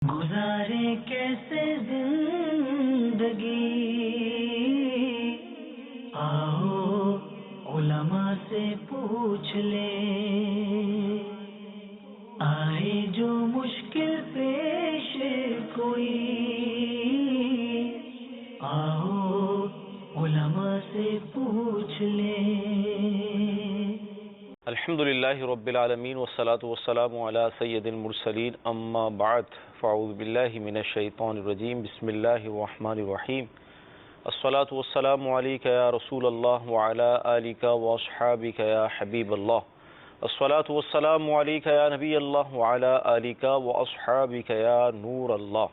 گزارے کیسے زندگی، آؤ علماء سے پوچھ لیں، آئے جو مشکل پیش کوئی، آؤ علماء سے پوچھ لیں۔ الحمدللہ رب العالمین والصلاة والسلام علی سید المرسلین، اما بعد فاعوذ باللہ من الشیطان الرجیم، بسم اللہ الرحمن الرحیم۔ الصلاة والسلام علیک یا رسول اللہ وعلی آلک واصحابک یا حبیب اللہ۔ الصلاة والسلام علیک یا نبی اللہ وعلی آلک واصحابک یا نور اللہ۔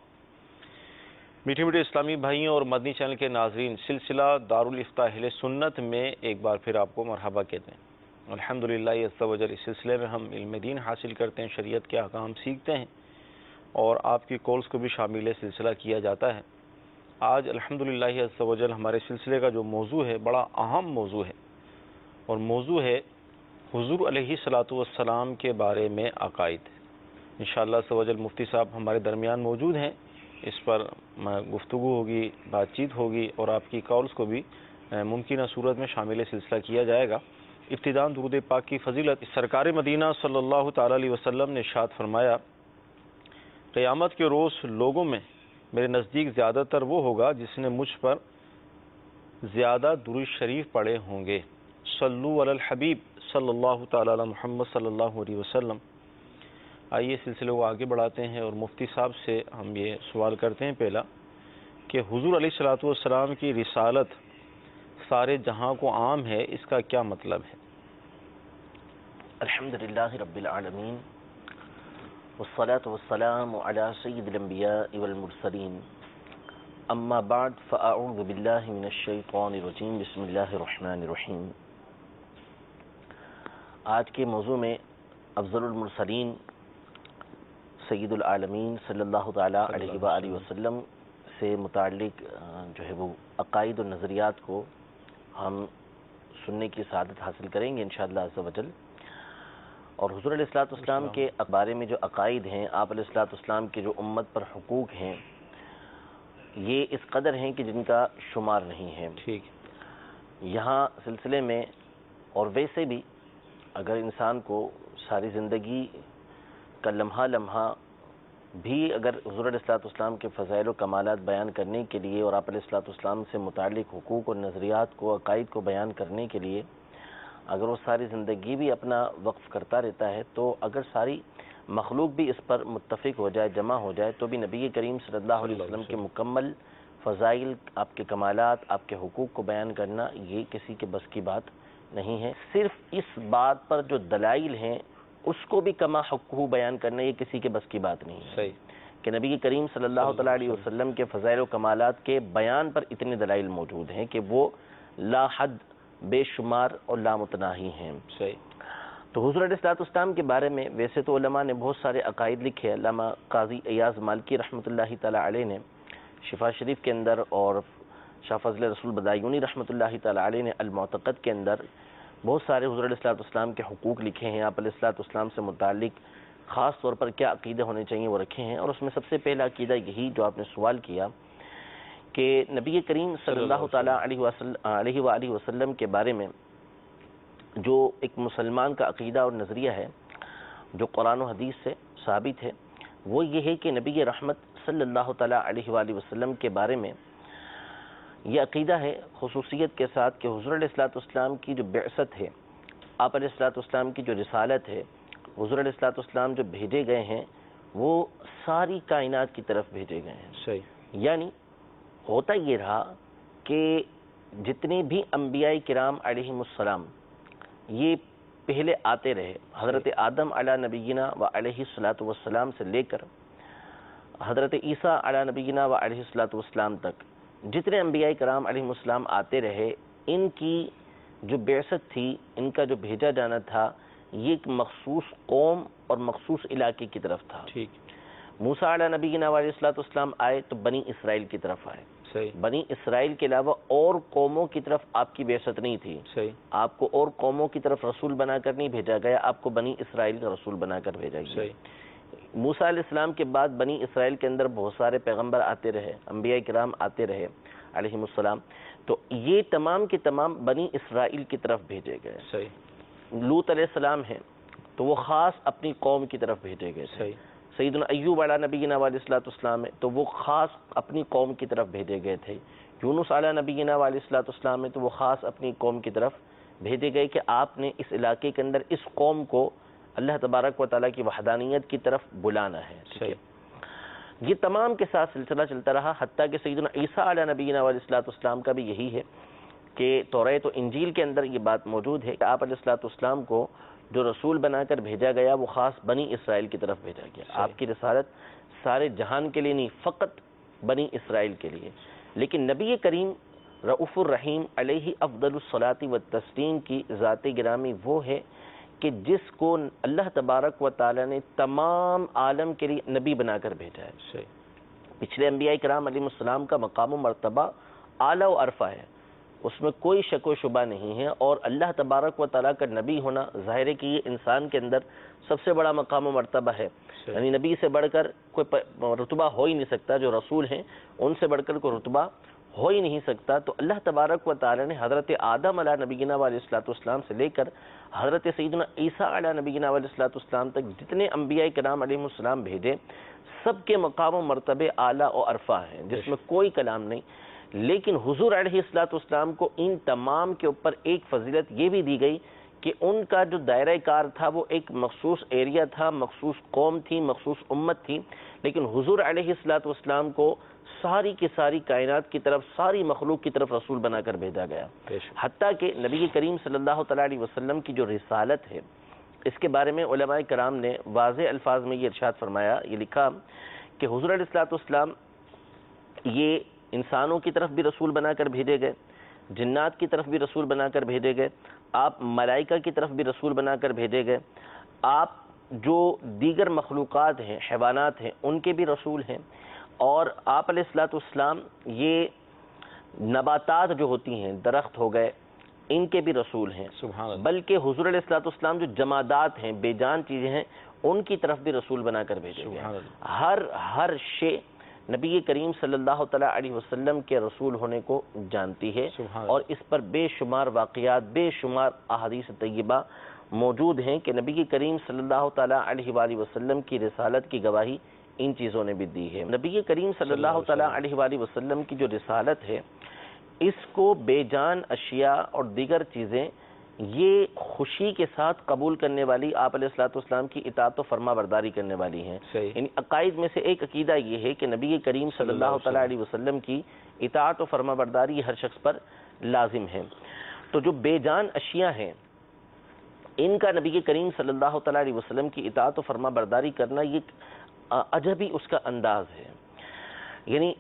میٹھے میٹھے اسلامی بھائیوں اور مدنی چینل کے ناظرین، سلسلہ دارالافتاء اہل سنت میں ایک بار پھر آپ کو مرحبا کہتے ہیں۔ الحمدللہ عز و جل، اس سلسلے میں ہم علم دین حاصل کرتے ہیں، شریعت کے احکام سیکھتے ہیں اور آپ کی کالز کو بھی شامل سلسلہ کیا جاتا ہے۔ آج الحمدللہ عز و جل ہمارے سلسلے کا جو موضوع ہے بڑا اہم موضوع ہے، اور موضوع ہے حضور علیہ الصلوۃ والسلام کے بارے میں عقائد۔ انشاءاللہ عز و جل مفتی صاحب ہمارے درمیان موجود ہیں، اس پر گفتگو ہوگی، بات چیت ہوگی اور آپ کی کالز کو بھی ممکنہ صورت میں شامل سلسلہ کیا جائے گا۔ ابتداء درود پاک کی فضیلت، سرکار مدینہ صلی اللہ تعالی علیہ وسلم نے ارشاد فرمایا، قیامت کے روز لوگوں میں میرے نزدیک زیادہ تر وہ ہوگا جس نے مجھ پر زیادہ درود شریف پڑھے ہوں گے۔ صلو علی الحبیب صلی اللہ تعالی علی محمد صلی اللہ علیہ وسلم۔ آئیے سلسلے کو آگے بڑھاتے ہیں اور مفتی صاحب سے ہم یہ سوال کرتے ہیں پہلا کہ حضور علیہ الصلوۃ والسلام کی رسالت سارے جہاں کو عام ہے، اس کا کیا مطلب ہے؟ الحمدللہ رب العالمین والصلاة والسلام علی سید الانبیاء والمرسلین، اما بعد فاعوذ باللہ من الشیطان الرجیم، بسم اللہ الرحمن الرحیم۔ آج کے موضوع میں افضل المرسلین سید العالمین صلی اللہ تعالی علیہ وآلہ وسلم سے متعلق جو ہے وہ عقائد و نظریات کو ہم سننے کی سعادت حاصل کریں گے انشاءاللہ عز و جل۔ اور حضور علیہ الصلوۃ والسلام کے بارے میں جو عقائد ہیں، آپ علیہ الصلوۃ والسلام کے جو امت پر حقوق ہیں، یہ اس قدر ہیں کہ جن کا شمار نہیں ہے۔ ٹھیک۔ یہاں سلسلے میں اور ویسے بھی اگر انسان کو ساری زندگی کا لمحہ لمحہ بھی اگر حضور علیہ الصلوۃ والسلام کے فضائل و کمالات بیان کرنے کے لیے اور آپ علیہ الصلوۃ والسلام سے متعلق حقوق اور نظریات کو، عقائد کو بیان کرنے کے لیے اگر وہ ساری زندگی بھی اپنا وقف کرتا رہتا ہے، تو اگر ساری مخلوق بھی اس پر متفق ہو جائے، جمع ہو جائے، تو بھی نبی کریم صلی اللہ علیہ وسلم کے مکمل فضائل، آپ کے کمالات، آپ کے حقوق کو بیان کرنا یہ کسی کے بس کی بات نہیں ہے۔ صرف اس بات پر جو دلائل ہیں اس کو بھی کما حقہ بیان کرنا یہ کسی کے بس کی بات نہیں ہے۔ صحیح کہ نبی کریم صلی اللہ تعالی علیہ وسلم کے فضائل و کمالات کے بیان پر اتنے دلائل موجود ہیں کہ وہ لا حد، بے شمار اور لامتناہی ہیں۔ صحیح۔ تو حضور علیہ الصلوۃ والسلام کے بارے میں ویسے تو علماء نے بہت سارے عقائد لکھے۔ علامہ قاضی ایاز مالکی رحمۃ اللہ تعالی علیہ نے شفا شریف کے اندر اور شاہ فضل رسول بدایونی رحمۃ اللہ تعالی علیہ نے المعتقد کے اندر بہت سارے حضور علیہ الصلوۃ والسلام کے حقوق لکھے ہیں، آپ علیہ الصلوۃ والسلام سے متعلق خاص طور پر کیا عقیدے ہونے چاہیے وہ رکھے ہیں۔ اور اس میں سب سے پہلا عقیدہ یہی جو آپ نے سوال کیا کہ نبی کریم صلی اللہ تعالی علیہ وآلہ وسلم کے بارے میں جو ایک مسلمان کا عقیدہ اور نظریہ ہے جو قرآن و حدیث سے ثابت ہے، وہ یہ ہے کہ نبی رحمت صلی اللہ تعالی علیہ وآلہ وسلم کے بارے میں یہ عقیدہ ہے خصوصیت کے ساتھ کہ حضور علیہ الصلوۃ والسلام کی جو بعثت ہے، آپ علیہ الصلوۃ والسلام کی جو رسالت ہے، حضور علیہ الصلوۃ والسلام جو بھیجے گئے ہیں وہ ساری کائنات کی طرف بھیجے گئے ہیں۔ صحیح۔ یعنی ہوتا یہ رہا کہ جتنے بھی انبیاء کرام علیہم السلام یہ پہلے آتے رہے، حضرت آدم علی نبینا و علیہ الصلوۃ والسلام سے لے کر حضرت عیسیٰ علی نبینا و علیہ الصلوۃ والسلام تک جتنے انبیاء کرام علیہم السلام آتے رہے، ان کی جو بعثت تھی، ان کا جو بھیجا جانا تھا، یہ ایک مخصوص قوم اور مخصوص علاقے کی طرف تھا۔ ٹھیک۔ موسیٰ علیہ نبینا علیہ الصلوۃ والسلام آئے تو بنی اسرائیل کی طرف آئے۔ صحیح۔ بنی اسرائیل کے علاوہ اور قوموں کی طرف آپ کی بعثت نہیں تھی۔ صحیح۔ آپ کو اور قوموں کی طرف رسول بنا کر نہیں بھیجا گیا، آپ کو بنی اسرائیل کا رسول بنا کر بھیجا گیا۔ صحیح۔ موسیٰ علیہ السلام کے بعد بنی اسرائیل کے اندر بہت سارے پیغمبر آتے رہے، انبیاء کرام آتے رہے علیہم السلام، تو یہ تمام کے تمام بنی اسرائیل کی طرف بھیجے گئے. صحیح. لوط علیہ السلام ہیں تو وہ خاص اپنی قوم کی طرف بھیجے گئے تھے. صحیح. سیدنا ایوب علیہ نبینا علیہ الصلوۃ والسلام ہے تو وہ خاص اپنی قوم کی طرف بھیجے گئے تھے. یونس علیہ نبینا علیہ الصلوۃ والسلام ہے تو وہ خاص اپنی قوم کی طرف بھیجے گئے کہ آپ نے اس علاقے کے اندر اس قوم کو اللہ تبارک و تعالیٰ کی وحدانیت کی طرف بلانا ہے. صحیح. یہ تمام کے ساتھ سلسلہ چلتا رہا، حتیٰ کہ سیدنا عیسیٰ علیہ نبینا علیہ الصلوۃ والسلام کا بھی یہی ہے کہ توریت و انجیل کے اندر یہ بات موجود ہے کہ آپ علیہ الصلوۃ والسلام کو جو رسول بنا کر بھیجا گیا وہ خاص بنی اسرائیل کی طرف بھیجا گیا. آپ کی رسالت سارے جہان کے لیے نہیں، فقط بنی اسرائیل کے لیے. لیکن نبی کریم رؤوف الرحیم علیہ افضل الصلاۃ والتسلیم کی ذات گرامی وہ ہے کہ جس کو اللہ تبارک و تعالی نے تمام عالم کے لیے نبی بنا کر بھیجا ہے. صحیح. پچھلے انبیاء کرام علیہ السلام کا مقام و مرتبہ اعلیٰ و عرفہ ہے، اس میں کوئی شک و شبہ نہیں ہے، اور اللہ تبارک و تعالیٰ کا نبی ہونا ظاہر ہے کہ یہ انسان کے اندر سب سے بڑا مقام و مرتبہ ہے. یعنی نبی سے بڑھ کر کوئی رتبہ ہو ہی نہیں سکتا، جو رسول ہیں ان سے بڑھ کر کوئی رتبہ ہو ہی نہیں سکتا. تو اللہ تبارک و تعالیٰ نے حضرت آدم علیہ نبینا علیہ الصلوۃ والسلام سے لے کر حضرت سیدنا عیسیٰ علیہ نبینا علیہ الصلوۃ والسلام تک جتنے انبیاء کرام علیہ السلام بھیجے سب کے مقام و مرتبے اعلیٰ و عرفہ ہیں، جس میں کوئی کلام نہیں. لیکن حضور علیہ الصلوۃ والسلام کو ان تمام کے اوپر ایک فضیلت یہ بھی دی گئی کہ ان کا جو دائرہ کار تھا وہ ایک مخصوص ایریا تھا، مخصوص قوم تھی، مخصوص امت تھی. لیکن حضور علیہ الصلوۃ والسلام کو ساری کی ساری کائنات کی طرف، ساری مخلوق کی طرف رسول بنا کر بھیجا گیا. حتیٰ کہ نبی کریم صلی اللہ تعالیٰ علیہ وسلم کی جو رسالت ہے اس کے بارے میں علماء کرام نے واضح الفاظ میں یہ ارشاد فرمایا، یہ لکھا کہ حضور علیہ الصلوۃ والسلام یہ انسانوں کی طرف بھی رسول بنا کر بھیجے گئے، جنات کی طرف بھی رسول بنا کر بھیجے گئے، آپ ملائکہ کی طرف بھی رسول بنا کر بھیجے گئے، آپ جو دیگر مخلوقات ہیں، حیوانات ہیں، ان کے بھی رسول ہیں، اور آپ علیہ الصلوۃ والسلام یہ نباتات جو ہوتی ہیں، درخت ہو گئے، ان کے بھی رسول ہیں. سبحان اللہ. بلکہ حضور علیہ الصلوۃ والسلام جو جمادات ہیں، بے جان چیزیں ہیں، ان کی طرف بھی رسول بنا کر بھیجے گئے. ہر شے نبی کریم صلی اللہ تعالیٰ علیہ وسلم کے رسول ہونے کو جانتی ہے، اور اس پر بے شمار واقعات، بے شمار احادیث طیبہ موجود ہیں کہ نبی کریم صلی اللہ تعالیٰ علیہ وآلہ وسلم کی رسالت کی گواہی ان چیزوں نے بھی دی ہے. نبی کریم صلی اللہ تعالیٰ علیہ وآلہ وسلم کی جو رسالت ہے اس کو بے جان اشیاء اور دیگر چیزیں یہ خوشی کے ساتھ قبول کرنے والی، آپ علیہ الصلوۃ والسلام کی اطاعت و فرما برداری کرنے والی ہیں. یعنی عقائد میں سے ایک عقیدہ یہ ہے کہ نبی کریم صلی اللہ تعالیٰ علیہ وسلم کی اطاعت و فرما برداری ہر شخص پر لازم ہے. تو جو بے جان اشیاء ہیں ان کا نبی کریم صلی اللہ تعالیٰ علیہ وسلم کی اطاعت و فرما برداری کرنا یہ عجبی اس کا انداز ہے. یعنی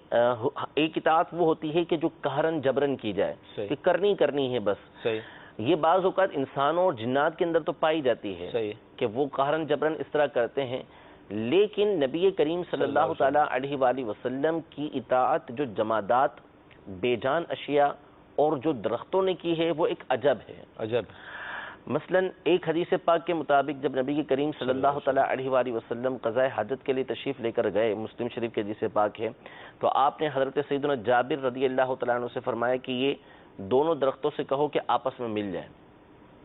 ایک اطاعت وہ ہوتی ہے کہ جو قہرن جبرن کی جائے، کہ کرنی ہے بس. یہ بعض اوقات انسانوں اور جنات کے اندر تو پائی جاتی ہے کہ وہ قہرن جبرن اس طرح کرتے ہیں، لیکن نبی کریم صلی اللہ تعالیٰ علیہ وآلہ وسلم کی اطاعت جو جمادات، بے جان اشیاء اور جو درختوں نے کی ہے وہ ایک عجب ہے. مثلا ایک حدیث پاک کے مطابق جب نبی کریم صلی اللہ تعالیٰ علیہ وآلہ وسلم قضاء حاجت کے لیے تشریف لے کر گئے، مسلم شریف کے حدیث پاک ہے، تو آپ نے حضرت سیدنا جابر رضی اللہ تعالیٰ عنہ سے فرمایا کہ یہ دونوں درختوں سے کہو کہ آپس میں مل جائیں.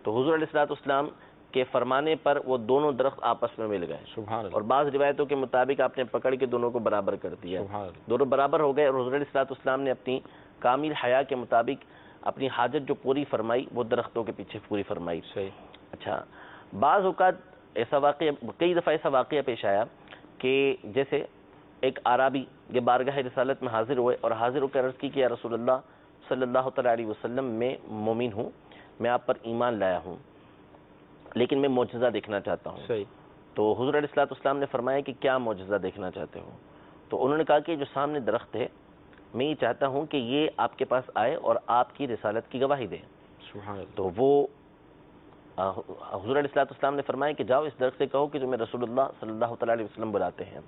تو حضور علیہ الصلوۃ والسلام کے فرمانے پر وہ دونوں درخت آپس میں مل گئے. اور بعض روایتوں کے مطابق آپ نے پکڑ کے دونوں کو برابر کر دیا، دونوں برابر ہو گئے، اور حضور علیہ الصلوۃ والسلام نے اپنی کامل حیا کے مطابق اپنی حاجت جو پوری فرمائی وہ درختوں کے پیچھے پوری فرمائی. اچھا، بعض اوقات ایسا واقعہ، کئی دفعہ ایسا واقعہ پیش آیا کہ جیسے ایک عرابی یہ بارگاہ رسالت میں حاضر ہوئے اور حاضر ہو کر عرض کی کہ یا رسول اللہ صلی اللہ تعالیٰ علیہ وسلم میں مومن ہوں، میں آپ پر ایمان لایا ہوں، لیکن میں معجزہ دیکھنا چاہتا ہوں. تو حضور علیہ الصلوۃ والسلام نے فرمایا کہ کیا معجزہ دیکھنا چاہتے ہو؟ تو انہوں نے کہا کہ جو سامنے درخت ہے میں یہ چاہتا ہوں کہ یہ آپ کے پاس آئے اور آپ کی رسالت کی گواہی دے. تو وہ حضور علیہ الصلوۃ والسلام نے فرمایا کہ جاؤ اس درخت سے کہو کہ تمہیں رسول اللہ صلی اللہ تعالیٰ علیہ وسلم بلاتے ہیں.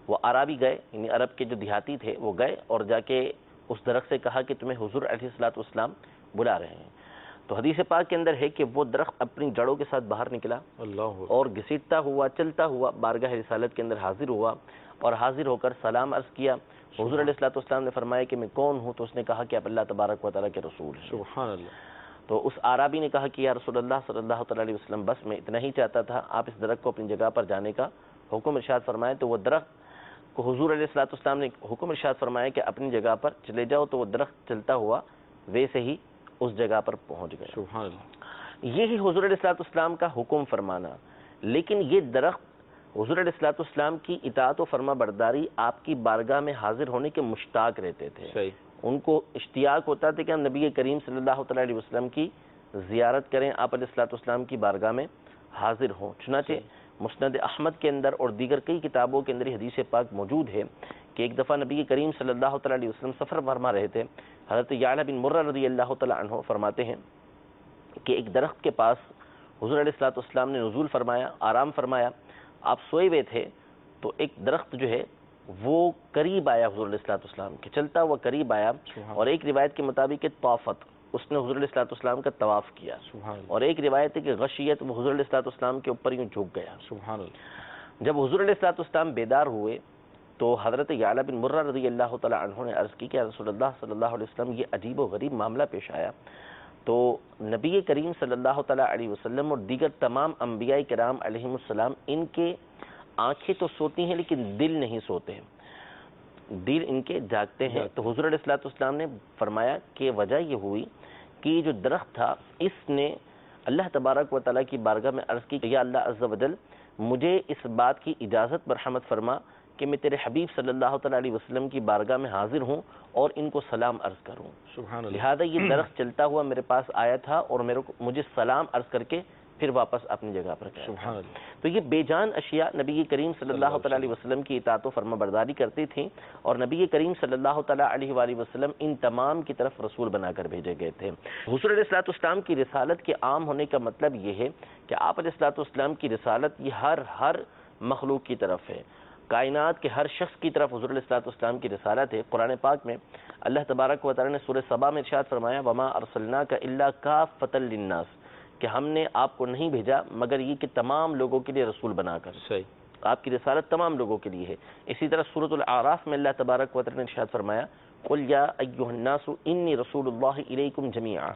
وہ عربی گئے، یعنی عرب کے جو دیہاتی تھے وہ گئے اور جا کے اس درخت سے کہا کہ تمہیں حضور علیہ الصلوۃ والسلام بلا رہے ہیں. تو حدیث پاک کے اندر ہے کہ وہ درخت اپنی جڑوں کے ساتھ باہر نکلا اللہ اور گھسیٹتا ہوا چلتا ہوا بارگاہ رسالت کے اندر حاضر ہوا اور حاضر ہو کر سلام عرض کیا. حضور علیہ الصلوۃ والسلام نے فرمایا کہ میں کون ہوں؟ تو اس نے کہا کہ آپ اللہ تبارک و تعالیٰ کے رسول ہیں. سبحان اللہ. تو اس عرابی نے کہا کہ یا رسول اللہ صلی اللہ تعالیٰ علیہ وسلم بس میں اتنا ہی چاہتا تھا، آپ اس درخت کو اپنی جگہ پر جانے کا حکم ارشاد فرمائے. تو وہ درخت کو حضور علیہ الصلوۃ والسلام نے حکم ارشاد فرمایا کہ اپنی جگہ پر چلے جاؤ. تو وہ درخت چلتا ہوا ویسے ہی اس جگہ پر پہنچ گیا. سبحان اللہ. یہی حضور علیہ الصلوۃ والسلام کا حکم فرمانا. لیکن یہ درخت حضور علیہ الصلوۃ والسلام کی اطاعت و فرما برداری، آپ کی بارگاہ میں حاضر ہونے کے مشتاق رہتے تھے. صحیح. ان کو اشتیاق ہوتا تھا کہ ہم نبی کریم صلی اللہ تعالیٰ علیہ وسلم کی زیارت کریں، آپ علیہ الصلوۃ والسلام کی بارگاہ میں حاضر ہوں. چنانچہ مسند احمد کے اندر اور دیگر کئی کتابوں کے اندر حدیث پاک موجود ہے کہ ایک دفعہ نبی کریم صلی اللہ تعالیٰ علیہ وسلم سفر فرما رہے تھے. حضرت یعلا بن مرہ رضی اللہ تعالیٰ عنہ فرماتے ہیں کہ ایک درخت کے پاس حضور علیہ الصلوۃ والسلام نے نزول فرمایا، آرام فرمایا. آپ سوئے ہوئے تھے تو ایک درخت جو ہے وہ قریب آیا حضور علیہ الصلوۃ والسلام کے، چلتا ہوا قریب آیا. اور ایک روایت کے مطابق طافت، اس نے حضور علیہ الصلوۃ والسلام کا طواف کیا. اور ایک روایت ہے کہ غشیت، وہ حضور علیہ الصلوۃ والسلام کے اوپر یوں جھک گیا. سبحان اللہ. جب حضور علیہ الصلوۃ والسلام بیدار ہوئے تو حضرت یعلا بن مرہ رضی اللہ تعالیٰ عنہ نے عرض کی کہ رسول اللہ صلی اللہ علیہ وسلم یہ عجیب و غریب معاملہ پیش آیا. تو نبی کریم صلی اللہ تعالیٰ علیہ وسلم اور دیگر تمام انبیاء کرام علیہم السلام، ان کے آنکھیں تو سوتی ہیں لیکن دل نہیں سوتے ہیں، دل ان کے جاگتے ہیں. تو حضور علیہ الصلوۃ والسلام نے فرمایا کہ وجہ یہ ہوئی کہ یہ جو درخت تھا اس نے اللہ تبارک و تعالیٰ کی بارگاہ میں عرض کی کہ یا اللہ عز و جل مجھے اس بات کی اجازت مرحمت فرما کہ میں تیرے حبیب صلی اللہ تعالیٰ علیہ وسلم کی بارگاہ میں حاضر ہوں اور ان کو سلام عرض کروں. سبحان اللہ. لہذا یہ درخت چلتا ہوا میرے پاس آیا تھا اور مجھے سلام عرض کر کے پھر واپس اپنی جگہ پر گیا. سبحان اللہ. تو یہ بے جان اشیاء نبی کریم صلی اللہ تعالیٰ علیہ وسلم کی اطاعت و فرما برداری کرتی تھیں اور نبی کریم صلی اللہ تعالیٰ علیہ وآلہ وسلم ان تمام کی طرف رسول بنا کر بھیجے گئے تھے. حضور علیہ الصلوۃ والسلام کی رسالت کے عام ہونے کا مطلب یہ ہے کہ آپ علیہ الصلوۃ والسلام کی رسالت یہ ہر مخلوق کی طرف ہے، کائنات کے ہر شخص کی طرف حضور علیہ الصلوۃ والسلام کی رسالت ہے. قرآن پاک میں اللہ تبارک و تعالیٰ نے سورہ سبا میں ارشاد فرمایا وما ارسلناک الا کافۃ للناس، کہ ہم نے آپ کو نہیں بھیجا مگر یہ کہ تمام لوگوں کے لیے رسول بنا کر. صحیح. آپ کی رسالت تمام لوگوں کے لیے ہے. اسی طرح سورۃ الاعراف میں اللہ تبارک و تعالیٰ نے ارشاد فرمایا قل یا ایھا الناس انی رسول اللہ الیکم جمیعا،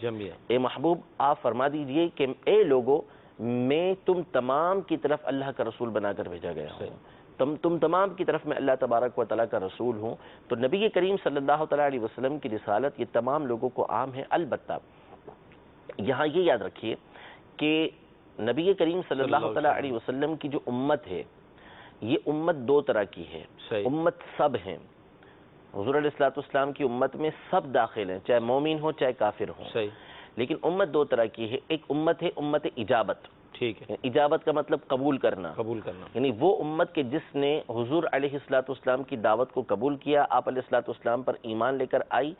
اے محبوب آپ فرما دیجئے کہ اے لوگو میں تم تمام کی طرف اللہ کا رسول بنا کر بھیجا گیا ہوں، تم تمام کی طرف میں اللہ تبارک و تعالیٰ کا رسول ہوں. تو نبی کریم صلی اللہ تعالیٰ علیہ وسلم کی رسالت یہ تمام لوگوں کو عام ہے. البتہ یہاں یہ یاد رکھیے کہ نبی کریم صلی اللہ تعالیٰ علیہ وسلم کی جو امت ہے یہ امت دو طرح کی ہے. امت سب ہیں. حضور علیہ الصلوۃ والسلام کی امت میں سب داخل ہیں، چاہے مومن ہو چاہے کافر ہو. لیکن امت دو طرح کی ہے. ایک امت ہے امت اجابت. ٹھیک ہے. اجابت کا مطلب قبول کرنا. یعنی وہ امت کے جس نے حضور علیہ الصلوۃ والسلام کی دعوت کو قبول کیا، آپ علیہ الصلوۃ والسلام پر ایمان لے کر آئی،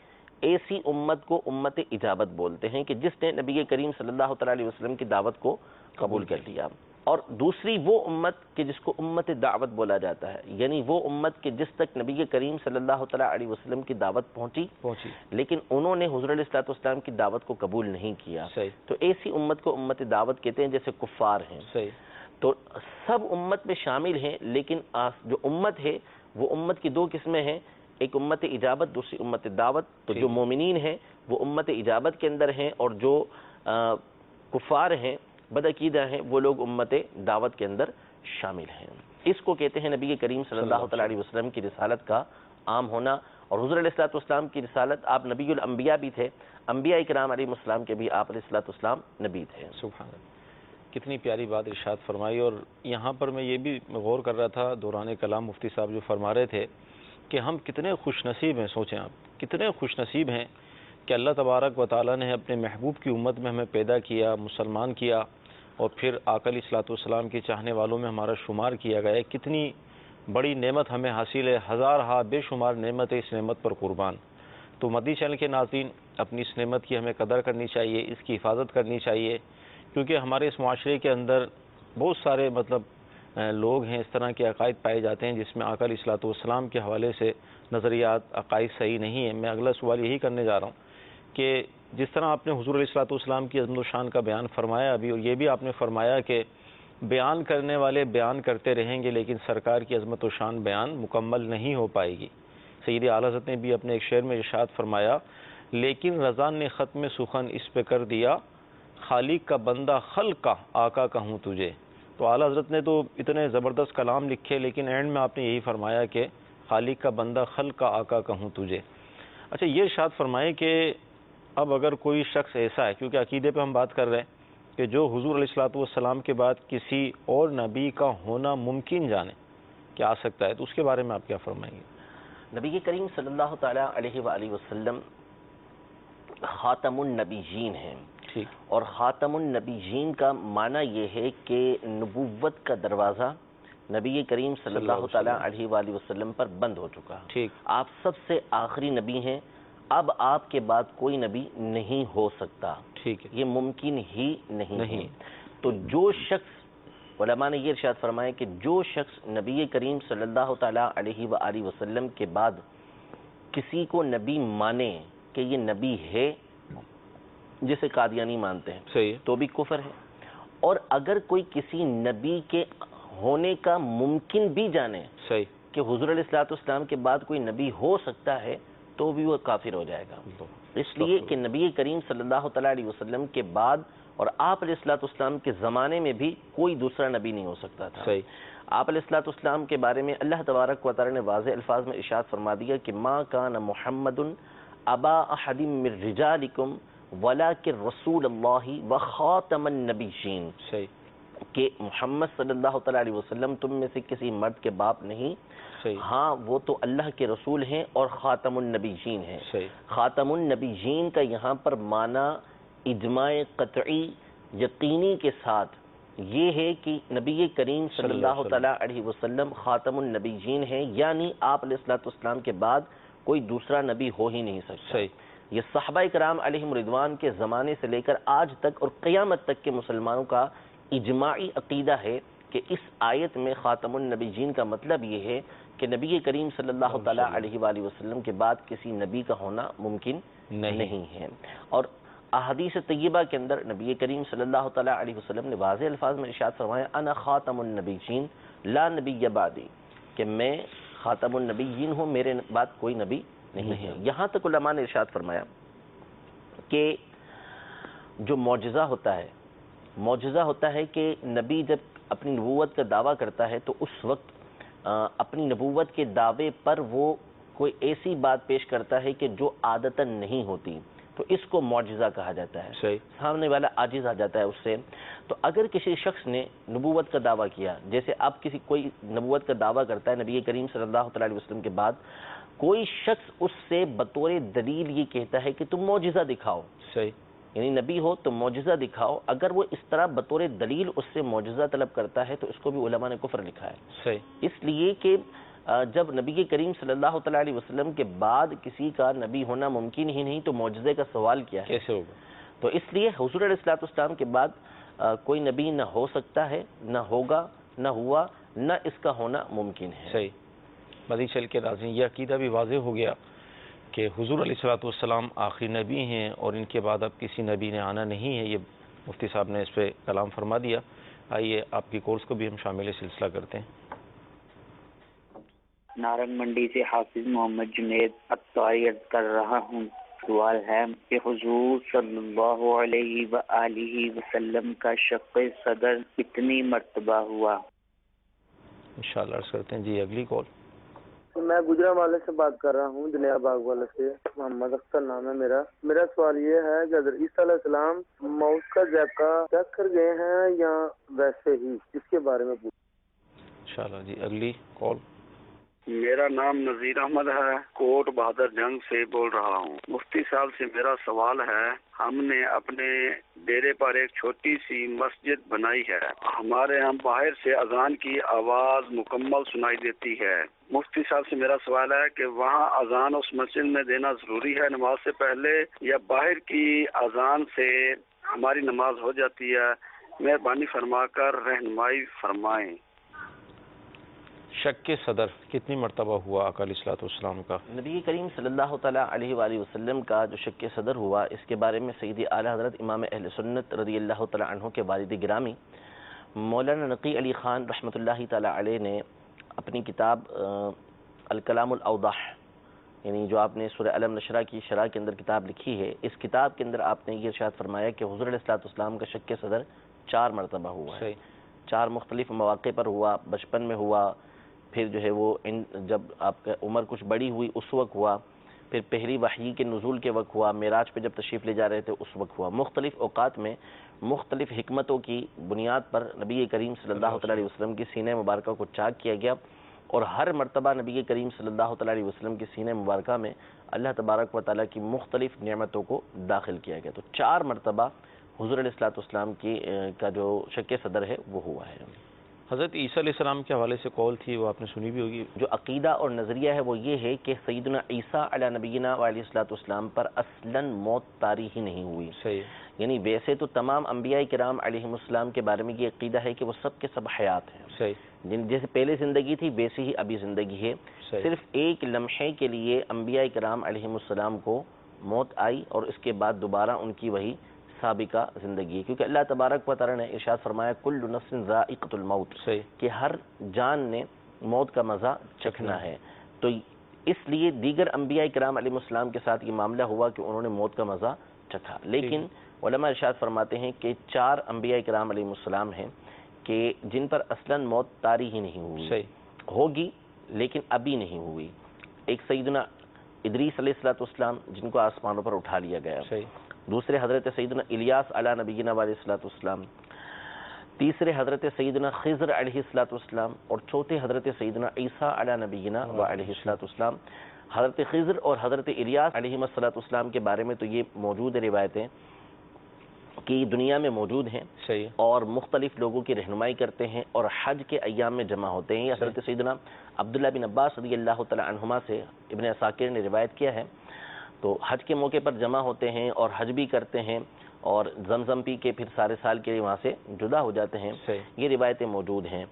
ایسی امت کو امت اجابت بولتے ہیں کہ جس نے نبی کریم صلی اللہ تعالیٰ علیہ وسلم کی دعوت کو قبول کر لیا. اور دوسری وہ امت کہ جس کو امت دعوت بولا جاتا ہے، یعنی وہ امت کہ جس تک نبی کریم صلی اللہ تعالیٰ علیہ وسلم کی دعوت پہنچی لیکن انہوں نے حضور علیہ الصلوۃ والسلام کی دعوت کو قبول نہیں کیا. تو ایسی امت کو امت دعوت کہتے ہیں جیسے کفار ہیں. تو سب امت میں شامل ہیں، لیکن جو امت ہے وہ امت کی دو قسمیں ہیں، ایک امت اجابت، دوسری امت دعوت. تو جو مومنین ہیں وہ امت اجابت کے اندر ہیں اور جو کفار ہیں بدعقیدہ ہیں وہ لوگ امت دعوت کے اندر شامل ہیں. اس کو کہتے ہیں نبی کریم صلی اللہ تعالیٰ علیہ وسلم کی رسالت کا عام ہونا. اور حضور علیہ الصلوۃ والسلام کی رسالت، آپ نبی الانبیاء بھی تھے، انبیاء کرام علیہ السلام کے بھی آپ علیہ الصلوۃ والسلام نبی تھے. سبحان اللہ. کتنی پیاری بات ارشاد فرمائی. اور یہاں پر میں یہ بھی غور کر رہا تھا دوران کلام مفتی صاحب جو فرما رہے تھے کہ ہم کتنے خوش نصیب ہیں. سوچیں آپ کتنے خوش نصیب ہیں کہ اللہ تبارک و تعالیٰ نے اپنے محبوب کی امت میں ہمیں پیدا کیا، مسلمان کیا، اور پھر آقا علیہ الصلوۃ والسلام کے چاہنے والوں میں ہمارا شمار کیا گیا ہے. کتنی بڑی نعمت ہمیں حاصل ہے، ہزار ہا بے شمار نعمت ہے، اس نعمت پر قربان. تو مدنی چینل کے ناظرین اپنی اس نعمت کی ہمیں قدر کرنی چاہیے، اس کی حفاظت کرنی چاہیے، کیونکہ ہمارے اس معاشرے کے اندر بہت سارے لوگ ہیں، اس طرح کے عقائد پائے جاتے ہیں جس میں آقا علیہ الصلوۃ والسلام کے حوالے سے نظریات عقائد صحیح نہیں ہیں. میں اگلا سوال یہی کرنے جا رہا ہوں کہ جس طرح آپ نے حضور علیہ الصلوۃ والسلام کی عظمت و شان کا بیان فرمایا ابھی، اور یہ بھی آپ نے فرمایا کہ بیان کرنے والے بیان کرتے رہیں گے لیکن سرکار کی عظمت و شان بیان مکمل نہیں ہو پائے گی۔ سید اعلیٰ حضرت نے بھی اپنے ایک شعر میں ارشاد فرمایا، لیکن رضا نے ختم سخن اس پہ کر دیا، خالق کا بندہ خلق کا آقا کہوں تجھے۔ تو اعلیٰ حضرت نے تو اتنے زبردست کلام لکھے، لیکن اینڈ میں آپ نے یہی فرمایا کہ خالق کا بندہ خلق کا آقا کہوں تجھے۔ اچھا، یہ ارشاد فرمائے کہ اب اگر کوئی شخص ایسا ہے، کیونکہ عقیدے پہ ہم بات کر رہے ہیں، کہ جو حضور علیہ الصلوۃ والسلام کے بعد کسی اور نبی کا ہونا ممکن جانے کہ آ سکتا ہے، تو اس کے بارے میں آپ کیا فرمائیں گے؟ نبی کریم صلی اللہ تعالیٰ علیہ وآلہ وسلم خاتم النبیین ہیں، ٹھیک، اور خاتم النبیین کا معنی یہ ہے کہ نبوت کا دروازہ نبی کریم صلی اللہ تعالیٰ علیہ وآلہ وسلم پر بند ہو چکا۔ ٹھیک، آپ سب سے آخری نبی ہیں، اب آپ کے بعد کوئی نبی نہیں ہو سکتا، ٹھیک ہے، یہ ممکن ہی نہیں ہے۔ تو جو شخص، علماء نے یہ ارشاد فرمایا کہ جو شخص نبی کریم صلی اللہ تعالیٰ علیہ وآلہ وسلم کے بعد کسی کو نبی مانے کہ یہ نبی ہے، جسے قادیانی مانتے ہیں، صحیح ہے، تو بھی کفر ہے، اور اگر کوئی کسی نبی کے ہونے کا ممکن بھی جانے صحیح، کہ حضور علیہ الصلوۃ والسلام کے بعد کوئی نبی ہو سکتا ہے، تو بھی وہ کافر ہو جائے گا۔ اس لیے کہ نبی کریم صلی اللہ تعالیٰ علیہ وسلم کے بعد اور آپ علیہ الصلوۃ والسلام کے زمانے میں بھی کوئی دوسرا نبی نہیں ہو سکتا تھا۔ صحیح، آپ علیہ الصلوۃ والسلام کے بارے میں اللہ تبارک و تعالیٰ نے واضح الفاظ میں ارشاد فرما دیا کہ ما کان محمد ابا احد من رجالکم ولکن رسول اللہ وخاتم النبیین، صحیح، کہ محمد صلی اللہ تعالیٰ علیہ وسلم تم میں سے کسی مرد کے باپ نہیں، صحیح، ہاں وہ تو اللہ کے رسول ہیں اور خاتم النبیین ہیں۔ صحیح، خاتم النبیین کا یہاں پر معنی اجماع قطعی یقینی کے ساتھ یہ ہے کہ نبی کریم صلی اللہ تعالیٰ علیہ وسلم خاتم النبیین ہیں، یعنی آپ علیہ الصلوۃ والسلام کے بعد کوئی دوسرا نبی ہو ہی نہیں سکتا۔ صحیح، یہ صحابہ کرام علیہم رضوان کے زمانے سے لے کر آج تک اور قیامت تک کے مسلمانوں کا اجماعی عقیدہ ہے کہ اس آیت میں خاتم النبیین کا مطلب یہ ہے کہ نبی کریم صلی اللہ تعالیٰ علیہ وآلہ وسلم کے بعد کسی نبی کا ہونا ممکن نہیں ہے۔ اور احادیث طیبہ کے اندر نبی کریم صلی اللہ تعالیٰ علیہ وسلم نے واضح الفاظ میں ارشاد فرمایا انا خاتم النبیین لا نبی بعدی، کہ میں خاتم النبیین ہوں، میرے بعد کوئی نبی نہیں ہے۔ یہاں تک علماء نے ارشاد فرمایا کہ جو معجزہ ہوتا ہے کہ نبی جب اپنی نبوت کا دعویٰ کرتا ہے تو اس وقت اپنی نبوت کے دعوے پر وہ کوئی ایسی بات پیش کرتا ہے کہ جو عادتاً نہیں ہوتی، تو اس کو معجزہ کہا جاتا ہے۔ صحیح، سامنے والا عاجز آ جاتا ہے اس سے۔ تو اگر کسی شخص نے نبوت کا دعویٰ کیا، جیسے اب کوئی نبوت کا دعویٰ کرتا ہے نبی کریم صلی اللہ تعالیٰ علیہ وسلم کے بعد، کوئی شخص اس سے بطور دلیل یہ کہتا ہے کہ تم معجزہ دکھاؤ، صحیح، یعنی نبی ہو تو معجزہ دکھاؤ، اگر وہ اس طرح بطور دلیل اس سے معجزہ طلب کرتا ہے تو اس کو بھی علماء نے کفر لکھا ہے۔ صحیح، اس لیے کہ جب نبی کریم صلی اللہ تعالیٰ علیہ وسلم کے بعد کسی کا نبی ہونا ممکن ہی نہیں تو معجزے کا سوال کیا ہے؟ کیسے ہوگا؟ تو اس لیے حضور علیہ الصلوۃ والسلام کے بعد کوئی نبی نہ ہو سکتا ہے، نہ ہوگا، نہ ہوا، نہ اس کا ہونا ممکن ہے۔ صحیح، مزید چل کے ناظرین یہ عقیدہ بھی واضح ہو گیا کہ حضور علیہ الصلوۃ والسلام آخری نبی ہیں اور ان کے بعد اب کسی نبی نے آنا نہیں ہے۔ یہ مفتی صاحب نے اس پہ کلام فرما دیا۔ آئیے آپ کی کورس کو بھی ہم شامل سلسلہ کرتے ہیں۔ نارنگ منڈی سے حافظ محمد جنید عطاری عرض کر رہا ہوں۔ سوال ہے کہ حضور صلی اللہ علیہ وآلہ وسلم کا شق صدر کتنی مرتبہ ہوا؟ انشاءاللہ عرض کرتے ہیں۔ جی اگلی کال۔ میں گجرانوالے سے بات کر رہا ہوں، جنیا باغ والے سے، محمد اختر نام ہے میرا سوال یہ ہے کہ حضرت عیسیٰ علیہ السلام موت کا ذائقہ چکھ کر گئے ہیں یا ویسے ہی، اس کے بارے میں انشاءاللہ۔ جی اگلی کال۔ میرا نام نذیر احمد ہے، کوٹ بہادر جنگ سے بول رہا ہوں۔ مفتی صاحب سے میرا سوال ہے، ہم نے اپنے ڈیرے پر ایک چھوٹی سی مسجد بنائی ہے، ہمارے ہم باہر سے اذان کی آواز مکمل سنائی دیتی ہے۔ مفتی صاحب سے میرا سوال ہے کہ وہاں اذان اس مسجد میں دینا ضروری ہے نماز سے پہلے، یا باہر کی اذان سے ہماری نماز ہو جاتی ہے؟ مہربانی فرما کر رہنمائی فرمائیں۔ شک صدر کتنی مرتبہ ہوا آقا علیہ الصلوۃ والسلام کا؟ نبی کریم صلی اللہ تعالیٰ علیہ وآلہ وسلم کا جو شک صدر ہوا، اس کے بارے میں سیدی اعلیٰ حضرت امام اہل سنت رضی اللہ تعالیٰ عنہ کے والد گرامی مولانا نقی علی خان رحمۃ اللہ تعالیٰ علیہ نے اپنی کتاب الکلام الاوضح، یعنی جو آپ نے سورہ علم نشرہ کی شرح کے اندر کتاب لکھی ہے، اس کتاب کے اندر آپ نے یہ ارشاد فرمایا کہ حضور علیہ الصلوۃ والسلام کا شک صدر 4 مرتبہ ہوا ہے، 4 مختلف مواقع پر ہوا۔ بچپن میں ہوا، پھر جو ہے وہ جب آپ کا عمر کچھ بڑی ہوئی اس وقت ہوا، پھر پہلی وحی کے نزول کے وقت ہوا، معراج پہ جب تشریف لے جا رہے تھے اس وقت ہوا۔ مختلف اوقات میں مختلف حکمتوں کی بنیاد پر نبی کریم صلی اللہ علیہ وسلم کی سینہ مبارکہ کو چاک کیا گیا، اور ہر مرتبہ نبی کریم صلی اللہ علیہ وسلم کی سینہ مبارکہ میں اللہ تبارک و تعالیٰ کی مختلف نعمتوں کو داخل کیا گیا۔ تو 4 مرتبہ حضور علیہ الصلوۃ والسلام کا جو شک صدر ہے وہ ہوا ہے۔ حضرت عیسیٰ علیہ السلام کے حوالے سے قول تھی، وہ آپ نے سنی بھی ہوگی۔ جو عقیدہ اور نظریہ ہے وہ یہ ہے کہ سیدنا عیسیٰ علیہ نبینا علیہ الصلوۃ والسلام پر اصلاً موت طاری ہی نہیں ہوئی۔ صحیح۔ یعنی ویسے تو تمام انبیاء کرام علیہم السلام کے بارے میں یہ عقیدہ ہے کہ وہ سب کے سب حیات ہیں، صحیح، جیسے پہلے زندگی تھی ویسی ہی ابھی زندگی ہے۔ صحیح۔ صرف ایک لمحے کے لیے انبیاء کرام علیہم السلام کو موت آئی، اور اس کے بعد دوبارہ ان کی وہی سابقہ زندگی ہے، کیونکہ اللہ تبارک و تعالیٰ نے ارشاد فرمایا کل نفس ذائقۃ الموت، صحیح، کہ ہر جان نے موت کا مزہ چکھنا ہے۔ تو اس لیے دیگر انبیاء کرام علیہ السلام کے ساتھ یہ معاملہ ہوا کہ انہوں نے موت کا مزہ چکھا، لیکن علماء ارشاد فرماتے ہیں کہ 4 انبیاء کرام علیہ السلام ہیں کہ جن پر اصلاً موت طاری ہی نہیں ہوئی، صحیح، ہوگی لیکن ابھی نہیں ہوئی۔ ایک سیدنا ادریس علیہ الصلوۃ والسلام جن کو آسمانوں پر اٹھا لیا گیا، صحیح، دوسرے حضرت سیدنا الیاس علیہ نبینا علیہ الصلوۃ والسلام، تیسرے حضرت سیدنا خضر علیہ الصلوۃ والسلام، اور چوتھے حضرت سیدنا عیسیٰ علیہ نبینا علیہ الصلوۃ والسلام۔ حضرت خضر اور حضرت الیاس علیہ الصلوۃ والسلام کے بارے میں تو یہ موجود روایتیں کہ دنیا میں موجود ہیں، صحیح، اور مختلف لوگوں کی رہنمائی کرتے ہیں اور حج کے ایام میں جمع ہوتے ہیں۔ یہ حضرت سیدنا عبداللہ بن عباس رضی اللہ تعالی عنہما سے ابن عساکر نے روایت کیا ہے۔ تو حج کے موقع پر جمع ہوتے ہیں اور حج بھی کرتے ہیں، اور زمزم پی کے پھر سارے سال کے لیے وہاں سے جدا ہو جاتے ہیں۔ صحیح، یہ روایتیں موجود ہیں۔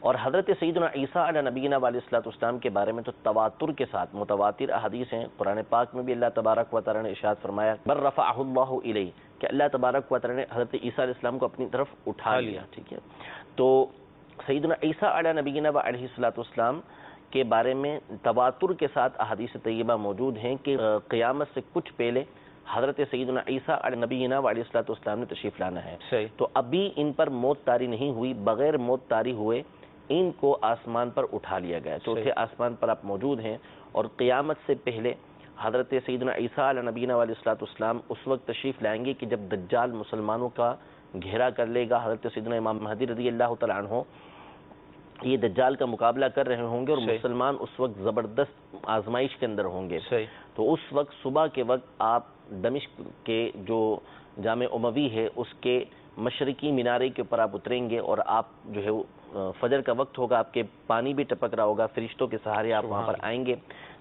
اور حضرت سیدنا عیسیٰ علیہ نبینا علیہ الصلوۃ والسلام کے بارے میں تو تواتر کے ساتھ متواتر احادیث ہیں۔ قرآن پاک میں بھی اللہ تبارک و تعالیٰ نے ارشاد فرمایا بل رفعہ اللہ الیہ، کہ اللہ تبارک و تعالیٰ نے حضرت عیسیٰ علیہ السلام کو اپنی طرف اٹھا لیا، ٹھیک ہے۔ تو سیدنا عیسیٰ علیہ نبینا علیہ الصلوۃ والسلام کے بارے میں تواتر کے ساتھ احادیث طیبہ موجود ہیں کہ قیامت سے کچھ پہلے حضرت سیدنا عیسیٰ علیہ نبینا علیہ الصلوۃ والسلام نے تشریف لانا ہے۔ صحیح، تو ابھی ان پر موت طاری نہیں ہوئی، بغیر موت طاری ہوئے ان کو آسمان پر اٹھا لیا گیا، چوتھے آسمان پر آپ موجود ہیں، اور قیامت سے پہلے حضرت سیدنا عیسیٰ علیہ نبینا علیہ الصلوۃ والسلام اس وقت تشریف لائیں گے کہ جب دجال مسلمانوں کا گھیرا کر لے گا۔ حضرت سیدنا امام مہدی رضی اللہ تعالیٰ عنہ یہ دجال کا مقابلہ کر رہے ہوں گے، اور مسلمان اس وقت زبردست آزمائش کے اندر ہوں گے۔ صحیح، تو اس وقت صبح کے وقت آپ دمشق کے جو جامع اموی ہے اس کے مشرقی مینارے کے اوپر آپ اتریں گے، اور آپ جو ہے فجر کا وقت ہوگا، آپ کے پانی بھی ٹپک رہا ہوگا، فرشتوں کے سہارے آپ وہاں پر آئیں گے۔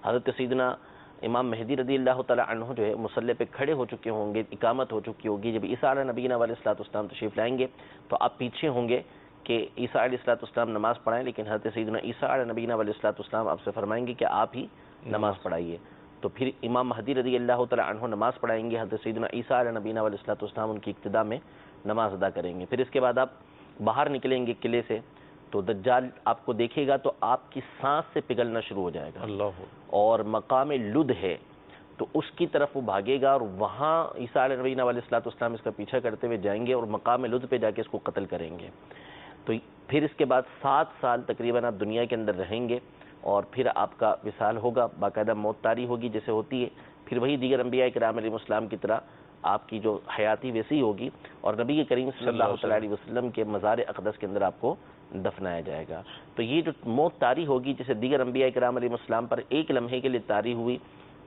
حضرت سیدنا امام مہدی رضی اللہ تعالیٰ عنہ جو ہے مصلی پہ کھڑے ہو چکے ہوں گے، اقامت ہو چکی ہوگی۔ جب عیسیٰ علیہ نبینا علیہ الصلوۃ والسلام تشریف لائیں گے تو آپ پیچھے ہوں گے کہ عیسیٰ علیہ الصلوۃ والسلام نماز پڑھائیں، لیکن حضرت سیدنا عیسیٰ علیہ نبینا علیہ الصلوۃ والسلام آپ سے فرمائیں گے کہ آپ ہی نماز پڑھائیے۔ تو پھر امام مہدی رضی اللہ تعالیٰ عنہ نماز پڑھائیں گے، حضرت سیدنا عیسیٰ علیہ نبینا علیہ الصلوۃ والسلام ان کی اقتداء میں نماز ادا کریں گے۔ پھر اس کے بعد آپ باہر نکلیں گے قلعے سے، تو دجال آپ کو دیکھے گا تو آپ کی سانس سے پگھلنا شروع ہو جائے گا، اللہ، اور مقام لد ہے تو اس کی طرف وہ بھاگے گا، اور وہاں عیسیٰ علیہ نبینا علیہ الصلوۃ والسلام اس کا پیچھا کرتے ہوئے جائیں گے اور مقام لد پہ جا کے اس کو قتل کریں گے۔ تو پھر اس کے بعد 7 سال تقریباً آپ دنیا کے اندر رہیں گے، اور پھر آپ کا وصال ہوگا، باقاعدہ موت طاری ہوگی جیسے ہوتی ہے۔ پھر وہی دیگر انبیاء کرام علیہ السلام کی طرح آپ کی جو حیاتی ویسی ہوگی، اور نبی کریم صلی اللہ علیہ وسلم کے مزار اقدس کے اندر آپ کو دفنایا جائے گا۔ تو یہ جو موت طاری ہوگی جیسے دیگر انبیاء کرام علیہ السلام پر ایک لمحے کے لیے طاری ہوئی،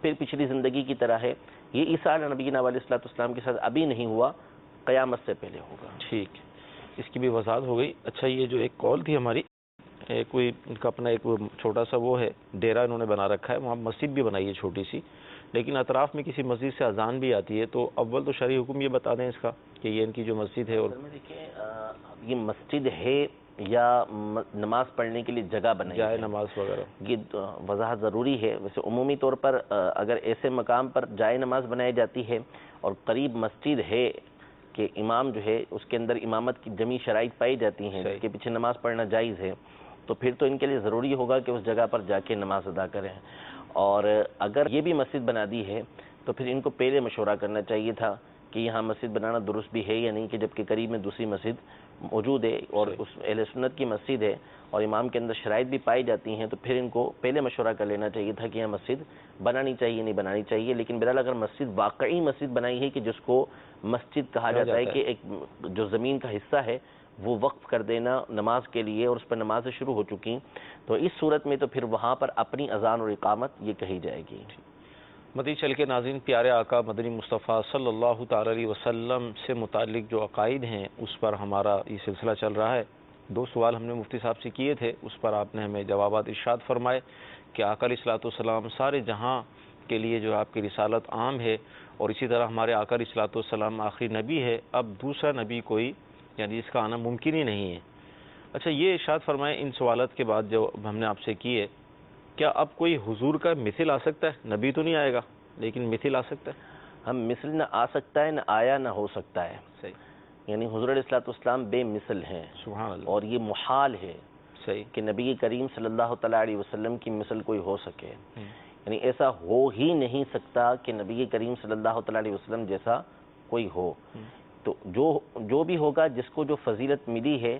پھر پچھلی زندگی کی طرح ہے، یہ عیسیٰ علیہ نبینا علیہ الصلوۃ والسلام کے ساتھ ابھی نہیں ہوا، قیامت سے پہلے ہوگا۔ ٹھیک، اس کی بھی وضاحت ہو گئی۔ اچھا، یہ جو ایک کال تھی ہماری، کوئی ان کا اپنا ایک چھوٹا سا وہ ہے ڈیرا انہوں نے بنا رکھا ہے، وہاں مسجد بھی بنائی ہے چھوٹی سی، لیکن اطراف میں کسی مسجد سے اذان بھی آتی ہے، تو اول تو شرعی حکم یہ بتا دیں اس کا کہ یہ ان کی جو مسجد ہے، اور دیکھیں یہ مسجد ہے یا نماز پڑھنے کے لیے جگہ بنائی جائے ہے، نماز وغیرہ، یہ وضاحت ضروری ہے۔ ویسے عمومی طور پر اگر ایسے مقام پر جائے نماز بنائی جاتی ہے اور قریب مسجد ہے کہ امام جو ہے اس کے اندر امامت کی جمی شرائط پائی جاتی ہیں، جس کے پیچھے نماز پڑھنا جائز ہے، تو پھر تو ان کے لیے ضروری ہوگا کہ اس جگہ پر جا کے نماز ادا کریں۔ اور اگر یہ بھی مسجد بنا دی ہے تو پھر ان کو پہلے مشورہ کرنا چاہیے تھا کہ یہاں مسجد بنانا درست بھی ہے یا نہیں، کہ جبکہ قریب میں دوسری مسجد موجود ہے اور اس اہل سنت کی مسجد ہے اور امام کے اندر شرائط بھی پائی جاتی ہیں، تو پھر ان کو پہلے مشورہ کر لینا چاہیے تھا کہ یہاں مسجد بنانی چاہیے نہیں بنانی چاہیے۔ لیکن بہرحال اگر مسجد واقعی مسجد بنائی ہے کہ جس کو مسجد کہا جاتا ہے کہ ایک جو زمین کا حصہ ہے وہ وقف کر دینا نماز کے لیے اور اس پر نمازیں شروع ہو چکی، تو اس صورت میں تو پھر وہاں پر اپنی اذان اور اقامت یہ کہی جائے گی۔ مدنی چل کے ناظرین، پیارے آقا مدنی مصطفیٰ صلی اللہ تعالی علیہ وسلم سے متعلق جو عقائد ہیں اس پر ہمارا یہ سلسلہ چل رہا ہے۔ 2 سوال ہم نے مفتی صاحب سے کیے تھے، اس پر آپ نے ہمیں جوابات ارشاد فرمائے کہ آقا علیہ الصلوۃ والسلام سارے جہاں کے لیے جو آپ کی رسالت عام ہے، اور اسی طرح ہمارے آقا علیہ الصلوۃ والسلام آخری نبی ہے، اب دوسرا نبی کوئی یعنی اس کا آنا ممکن ہی نہیں ہے۔ اچھا، یہ ارشاد فرمائے ان سوالات کے بعد جو ہم نے آپ سے کیے، کیا اب کوئی حضور کا مثل آ سکتا ہے؟ نبی تو نہیں آئے گا لیکن مثل آ سکتا ہے؟ ہم مثل نہ آ سکتا ہے، نہ آیا، نہ ہو سکتا ہے۔ صحیح، یعنی حضور علیہ الصلوۃ والسلام بے مثل ہیں، سبحان اللہ، اور یہ محال ہے صحیح، کہ نبی کریم صلی اللہ تعالیٰ علیہ وسلم کی مثل کوئی ہو سکے۔ یعنی ایسا ہو ہی نہیں سکتا کہ نبی کریم صلی اللہ تعالیٰ علیہ وسلم جیسا کوئی ہو۔ تو جو بھی ہوگا، جس کو جو فضیلت ملی ہے،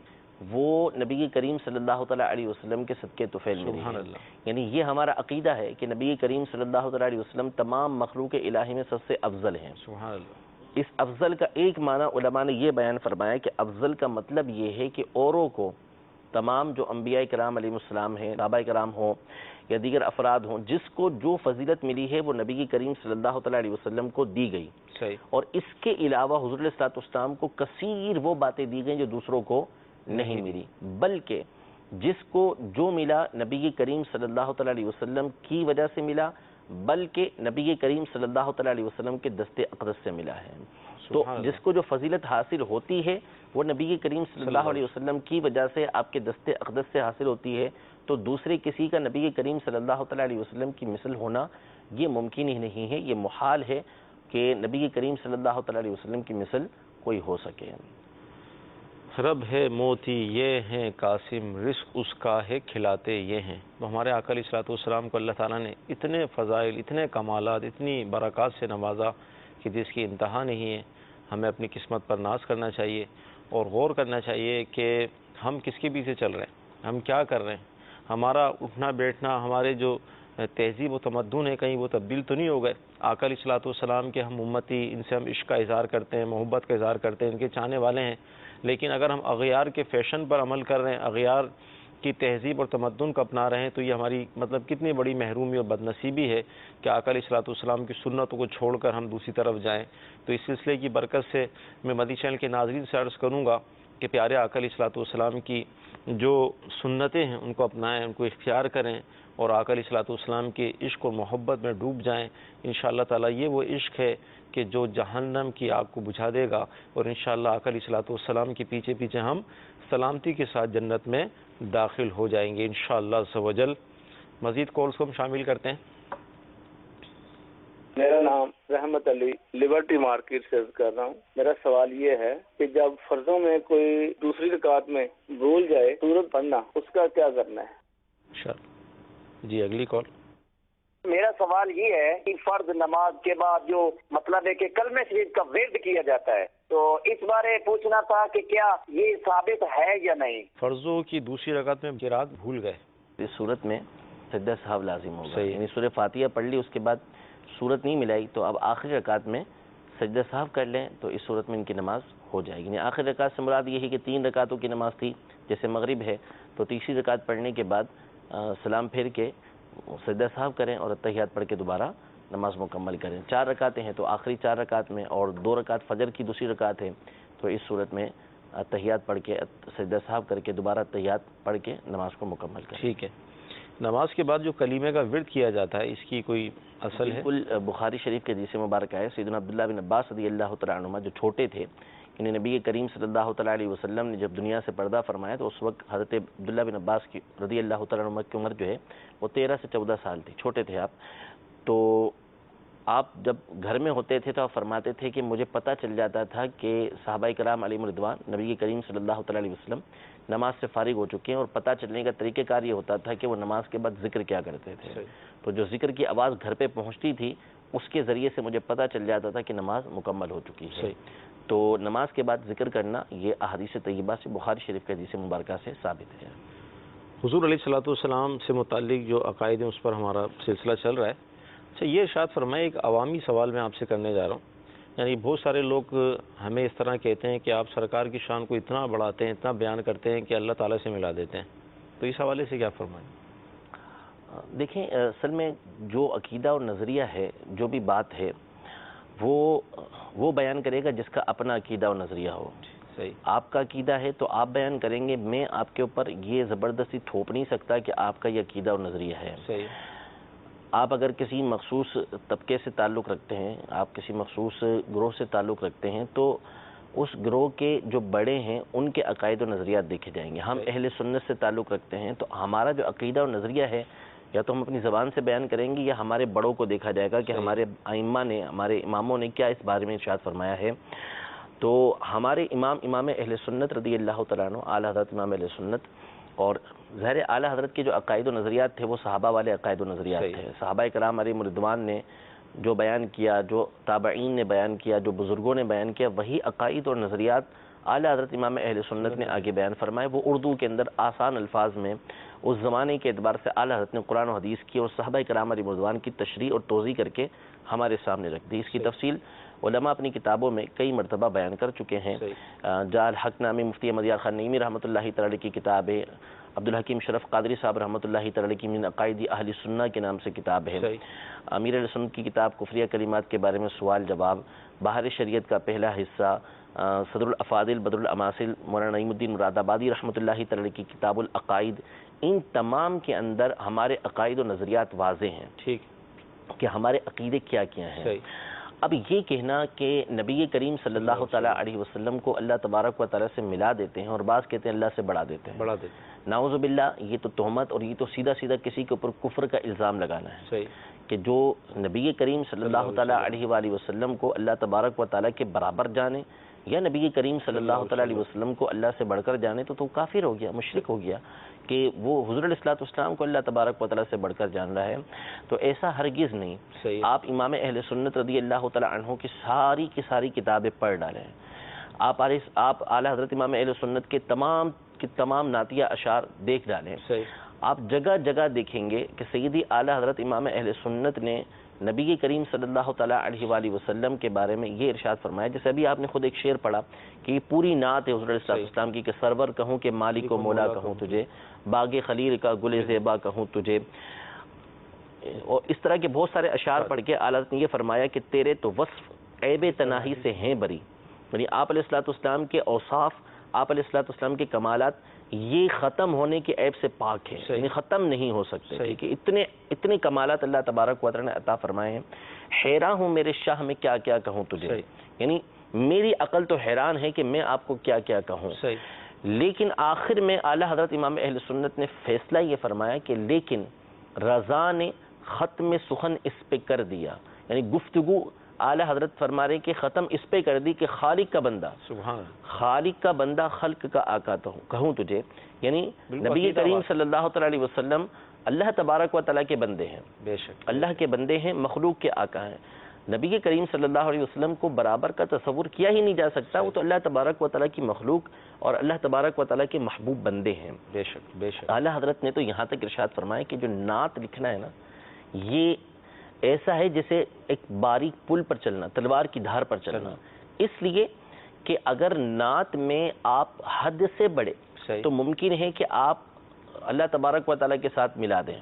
وہ نبی کریم صلی اللہ تعالیٰ علیہ وسلم کے صدقے طفیل ملی سبحان ہے۔ اللہ، یعنی یہ ہمارا عقیدہ ہے کہ نبی کریم صلی اللہ تعالیٰ علیہ وسلم تمام مخلوق الہی میں سب سے افضل ہیں۔ سبحان اللہ، اس افضل کا ایک معنی علماء نے یہ بیان فرمایا کہ افضل کا مطلب یہ ہے کہ اوروں کو، تمام جو انبیاء کرام علیہ السلام ہیں، صحابہ کرام ہوں یا دیگر افراد ہوں، جس کو جو فضیلت ملی ہے وہ نبی کریم صلی اللہ تعالیٰ علیہ وسلم کو دی گئی، صحیح، اور اس کے علاوہ حضور علیہ الصلوۃ والسلام کو کثیر وہ باتیں دی گئیں جو دوسروں کو نہیں ملی، بلکہ جس کو جو ملا نبی کریم صلی اللہ تعالیٰ علیہ وسلم کی وجہ سے ملا، بلکہ نبی کریم صلی اللہ تعالیٰ علیہ وسلم کے دست اقدس سے ملا ہے۔ تو جس کو جو فضیلت حاصل ہوتی ہے وہ نبی کریم صلی اللہ علیہ وسلم کی وجہ سے آپ کے دست اقدس سے حاصل ہوتی ہے، تو دوسرے کسی کا نبی کریم صلی اللہ تعالیٰ علیہ وسلم کی مثل ہونا یہ ممکن ہی نہیں ہے، یہ محال ہے کہ نبی کریم صلی اللہ تعالیٰ علیہ وسلم کی مثل کوئی ہو سکے۔ رب ہے موتی یہ ہیں قاسم، رزق اس کا ہے کھلاتے یہ ہیں۔ تو ہمارے آقا علیہ الصلوۃ والسلام کو اللہ تعالیٰ نے اتنے فضائل، اتنے کمالات، اتنی برکات سے نوازا کہ جس کی انتہا نہیں ہے۔ ہمیں اپنی قسمت پر ناز کرنا چاہیے اور غور کرنا چاہیے کہ ہم کس کے پیچھے چل رہے ہیں، ہم کیا کر رہے ہیں، ہمارا اٹھنا بیٹھنا، ہمارے جو تہذیب و تمدن ہے کہیں وہ تبدیل تو نہیں ہو گئے؟ آقا علیہ الصلوۃ والسلام کے ہم امتی، ان سے ہم عشق کا اظہار کرتے ہیں، محبت کا اظہار کرتے ہیں، ان کے چاہنے والے ہیں، لیکن اگر ہم اغیار کے فیشن پر عمل کر رہے ہیں، اغیار کی تہذیب اور تمدن کو اپنا رہے ہیں، تو یہ ہماری کتنی بڑی محرومی اور بدنصیبی ہے کہ آقا علیہ الصلوۃ والسلام کی سنتوں کو چھوڑ کر ہم دوسری طرف جائیں۔ تو اس سلسلے کی برکت سے میں مدنی چینل کے ناظرین سے عرض کروں گا کہ پیارے آقا علیہ الصلوۃ والسلام کی جو سنتیں ہیں ان کو اپنائیں، ان کو اختیار کریں اور آقا علیہ الصلوۃ والسلام کے عشق اور محبت میں ڈوب جائیں۔ انشاءاللہ تعالیٰ یہ وہ عشق ہے کہ جو جہنم کی آگ کو بجھا دے گا، اور انشاءاللہ آقا علیہ الصلوۃ والسلام کے پیچھے پیچھے ہم سلامتی کے ساتھ جنت میں داخل ہو جائیں گے انشاءاللہ عز و جل۔ مزید کالز کو ہم شامل کرتے ہیں۔ میرا نام رحمت علی، لیبرٹی مارکیٹ سے کر رہا ہوں۔ میرا سوال یہ ہے کہ جب فرضوں میں کوئی دوسری رکعت میں بھول جائے سورت پڑھنا، اس کا کیا کرنا ہے؟ جی اگلی کال۔ میرا سوال یہ ہے کہ فرض نماز کے بعد جو مطلب ہے کہ کلمہ شریف کا ورد کیا جاتا ہے، تو اس بارے پوچھنا تھا کہ کیا یہ ثابت ہے یا نہیں؟ فرضوں کی دوسری رکعت میں قرات بھول گئے، اس صورت میں سجدہ سہو لازم ہوگا۔ صحیح۔ یعنی سورہ فاتحہ پڑھ لی، اس کے بعد صورت نہیں ملائی، تو اب آخری رکعت میں سجدہ سہو کر لیں تو اس صورت میں ان کی نماز ہو جائے گی۔ یعنی آخری رکعت سے مراد یہ ہے کہ 3 رکعتوں کی نماز تھی، جیسے مغرب ہے، تو تیسری رکعت پڑھنے کے بعد سلام پھیر کے سجدہ سہو کریں اور اتحیات پڑھ کے دوبارہ نماز مکمل کریں۔ 4 رکعتیں ہیں تو آخری 4 رکعت میں، اور 2 رکعت فجر کی دوسری رکعت ہے، تو اس صورت میں اتحیات پڑھ کے سجدہ سہو کر کے دوبارہ اتحیات پڑھ کے نماز کو مکمل کریں۔ ٹھیک ہے۔ نماز کے بعد جو کلیمے کا ورد کیا جاتا ہے، اس کی کوئی اصل ہے؟ بالکل بخاری شریف کے حدیث مبارک ہے، سیدنا عبداللہ بن عباس رضی اللہ تعالیٰ عنہما جو چھوٹے تھے، یعنی نبی کریم صلی اللہ تعالیٰ علیہ وسلم نے جب دنیا سے پردہ فرمایا تو اس وقت حضرت عبداللہ بن عباس کی رضی اللہ تعالیٰ عنہ کی عمر جو ہے وہ 13 سے 14 سال تھی، چھوٹے تھے آپ. تو آپ جب گھر میں ہوتے تھے تو آپ فرماتے تھے کہ مجھے پتہ چل جاتا تھا کہ صحابہ کرام علیہم رضوان نبی کریم صلی اللہ تعالیٰ علیہ وسلم نماز سے فارغ ہو چکے ہیں، اور پتہ چلنے کا طریقہ کار یہ ہوتا تھا کہ وہ نماز کے بعد ذکر کیا کرتے تھے. تو جو ذکر کی آواز گھر پہ پہنچتی تھی اس کے ذریعے سے مجھے پتہ چل جاتا تھا کہ نماز مکمل ہو چکی ہے. تو نماز کے بعد ذکر کرنا یہ احادیث طیبہ سے، بخاری شریف کے حدیث مبارکہ سے ثابت ہے. حضور علیہ الصلوۃ والسلام سے متعلق جو عقائد ہیں اس پر ہمارا سلسلہ چل رہا ہے. اچھا، یہ ارشاد فرمائے، ایک عوامی سوال میں آپ سے کرنے جا رہا ہوں. یعنی بہت سارے لوگ ہمیں اس طرح کہتے ہیں کہ آپ سرکار کی شان کو اتنا بڑھاتے ہیں، اتنا بیان کرتے ہیں کہ اللہ تعالیٰ سے ملا دیتے ہیں. تو اس حوالے سے کیا فرمائیں؟ دیکھیں، اصل میں جو عقیدہ اور نظریہ ہے، جو بھی بات ہے، وہ بیان کرے گا جس کا اپنا عقیدہ اور نظریہ ہو. صحیح. آپ کا عقیدہ ہے تو آپ بیان کریں گے. میں آپ کے اوپر یہ زبردستی تھوپ نہیں سکتا کہ آپ کا یہ عقیدہ اور نظریہ ہے. صحیح. آپ اگر کسی مخصوص طبقے سے تعلق رکھتے ہیں، آپ کسی مخصوص گروہ سے تعلق رکھتے ہیں، تو اس گروہ کے جو بڑے ہیں ان کے عقائد و نظریات دیکھے جائیں گے. ہم اہل سنت سے تعلق رکھتے ہیں تو ہمارا جو عقیدہ اور نظریہ ہے یا تو ہم اپنی زبان سے بیان کریں گے یا ہمارے بڑوں کو دیکھا جائے گا کہ ہمارے ائمہ نے، ہمارے اماموں نے کیا اس بارے میں ارشاد فرمایا ہے. تو ہمارے امام اہل سنت رضی اللہ تعالیٰ عنہ، اعلیٰ حضرت امام اہل سنت، اور ظاہر اعلیٰ حضرت کے جو عقائد و نظریات تھے وہ صحابہ والے عقائد و نظریات تھے. صحابہ کرام علیہم رضوان نے جو بیان کیا، جو تابعین نے بیان کیا، جو بزرگوں نے بیان کیا، وہی عقائد اور نظریات اعلیٰ حضرت امام اہل سنت نے آگے بیان فرمائے. وہ اردو کے اندر آسان الفاظ میں اس زمانے کے اعتبار سے اعلیٰ حضرت نے قرآن و حدیث کی اور صحابہ کرام علیہم رضوان کی تشریح اور توضیح کر کے ہمارے سامنے رکھ دی. اس کی تفصیل علماء اپنی کتابوں میں کئی مرتبہ بیان کر چکے ہیں. جال حق نامی مفتی احمد یار خان نعیمی رحمۃ اللہ تعالی کی کتاب ہے. عبدالحکیم شرف قادری صاحب رحمۃ اللہ تعالی کی من عقائد اہل سنہ کے نام سے کتاب ہے. امیر علیہ سنت کی کتاب کفریہ کلمات کے بارے میں سوال جواب. بہار شریعت کا پہلا حصہ. صدر الافاضل بدر الاماثل مولانا نعیم الدین مراد آبادی رحمۃ اللہ تعالی کی کتاب العقائد. ان تمام کے اندر ہمارے عقائد و نظریات واضح ہیں. ٹھیک کہ ہمارے عقیدے کیا کیا ہیں. اب یہ کہنا کہ نبی کریم صلی اللہ تعالیٰ علیہ وسلم کو اللہ تبارک و تعالیٰ سے ملا دیتے ہیں اور بعض کہتے ہیں اللہ سے بڑھا دیتے ہیں، نعوذ باللہ، یہ تو تہمت اور یہ تو سیدھا سیدھا کسی کے اوپر کفر کا الزام لگانا ہے. کہ جو نبی کریم صلی اللہ تعالیٰ علیہ وآلہ وسلم کو اللہ تبارک و تعالیٰ کے برابر جانے یا نبی کریم صلی اللہ تعالیٰ علیہ وسلم کو اللہ سے بڑھ کر جانے تو کافر ہو گیا، مشرک ہو گیا کہ وہ حضور علیہ الصلوۃ والسلام کو اللہ تبارک و تعالیٰ سے بڑھ کر جان رہا ہے. تو ایسا ہرگز نہیں. آپ امام اہل سنت رضی اللہ تعالیٰ عنہ کی ساری کتابیں پڑھ ڈالیں. آپ اعلیٰ حضرت امام اہل سنت کے تمام نعتیہ اشعار دیکھ ڈالیں. آپ جگہ جگہ دیکھیں گے کہ سیدی اعلیٰ حضرت امام اہل سنت نے نبی کریم صلی اللہ تعالیٰ علیہ وآلہ وسلم کے بارے میں یہ ارشاد فرمایا، جیسے ابھی آپ نے خود ایک شعر پڑھا کہ یہ پوری نعت ہے حضور علیہ السلام کی، کہ سرور کہوں کہ مالک و مولا کہوں تجھے، باغ خلیل کا گل زیبا کہوں تجھے. اور اس طرح کے بہت سارے اشعار پڑھ کے اعلیٰ حضرت نے یہ فرمایا کہ تیرے تو وصف عیب تناہی سے ہیں بری. یعنی آپ علیہ الصلوۃ والسلام کے اوصاف، آپ علیہ الصلوۃ والسلام کے کمالات یہ ختم ہونے کے عیب سے پاک ہے، یعنی ختم نہیں ہو سکتے. کہ اتنے کمالات اللہ تبارک و تعالیٰ نے عطا فرمائے ہیں. حیران ہوں میرے شاہ میں کیا کیا کہوں تجھے، یعنی میری عقل تو حیران ہے کہ میں آپ کو کیا کیا کہوں. لیکن آخر میں اعلیٰ حضرت امام اہل سنت نے فیصلہ یہ فرمایا کہ لیکن رضا نے ختم سخن اس پہ کر دیا. یعنی گفتگو اعلیٰ حضرت فرما رہے کہ ختم اس پہ کر دی کہ خالق کا بندہ، خالق کا بندہ، خلق کا آقا کہوں تجھے. یعنی نبی کریم صلی اللہ تعالیٰ علیہ وسلم اللہ تبارک و تعالیٰ کے بندے ہیں، بے شک اللہ کے بندے ہیں، مخلوق کے آقا ہیں. نبی کریم صلی اللہ علیہ وسلم کو برابر کا تصور کیا ہی نہیں جا سکتا. وہ تو اللہ تبارک و تعالیٰ کی مخلوق اور اللہ تبارک و تعالیٰ کے محبوب بندے ہیں. بے شک بے شک. اعلیٰ حضرت نے تو یہاں تک ارشاد فرمایا کہ جو نعت لکھنا ہے نا، یہ ایسا ہے جیسے ایک باریک پل پر چلنا، تلوار کی دھار پر چلنا. اس لیے کہ اگر نعت میں آپ حد سے بڑھے تو ممکن ہے کہ آپ اللہ تبارک و تعالیٰ کے ساتھ ملا دیں.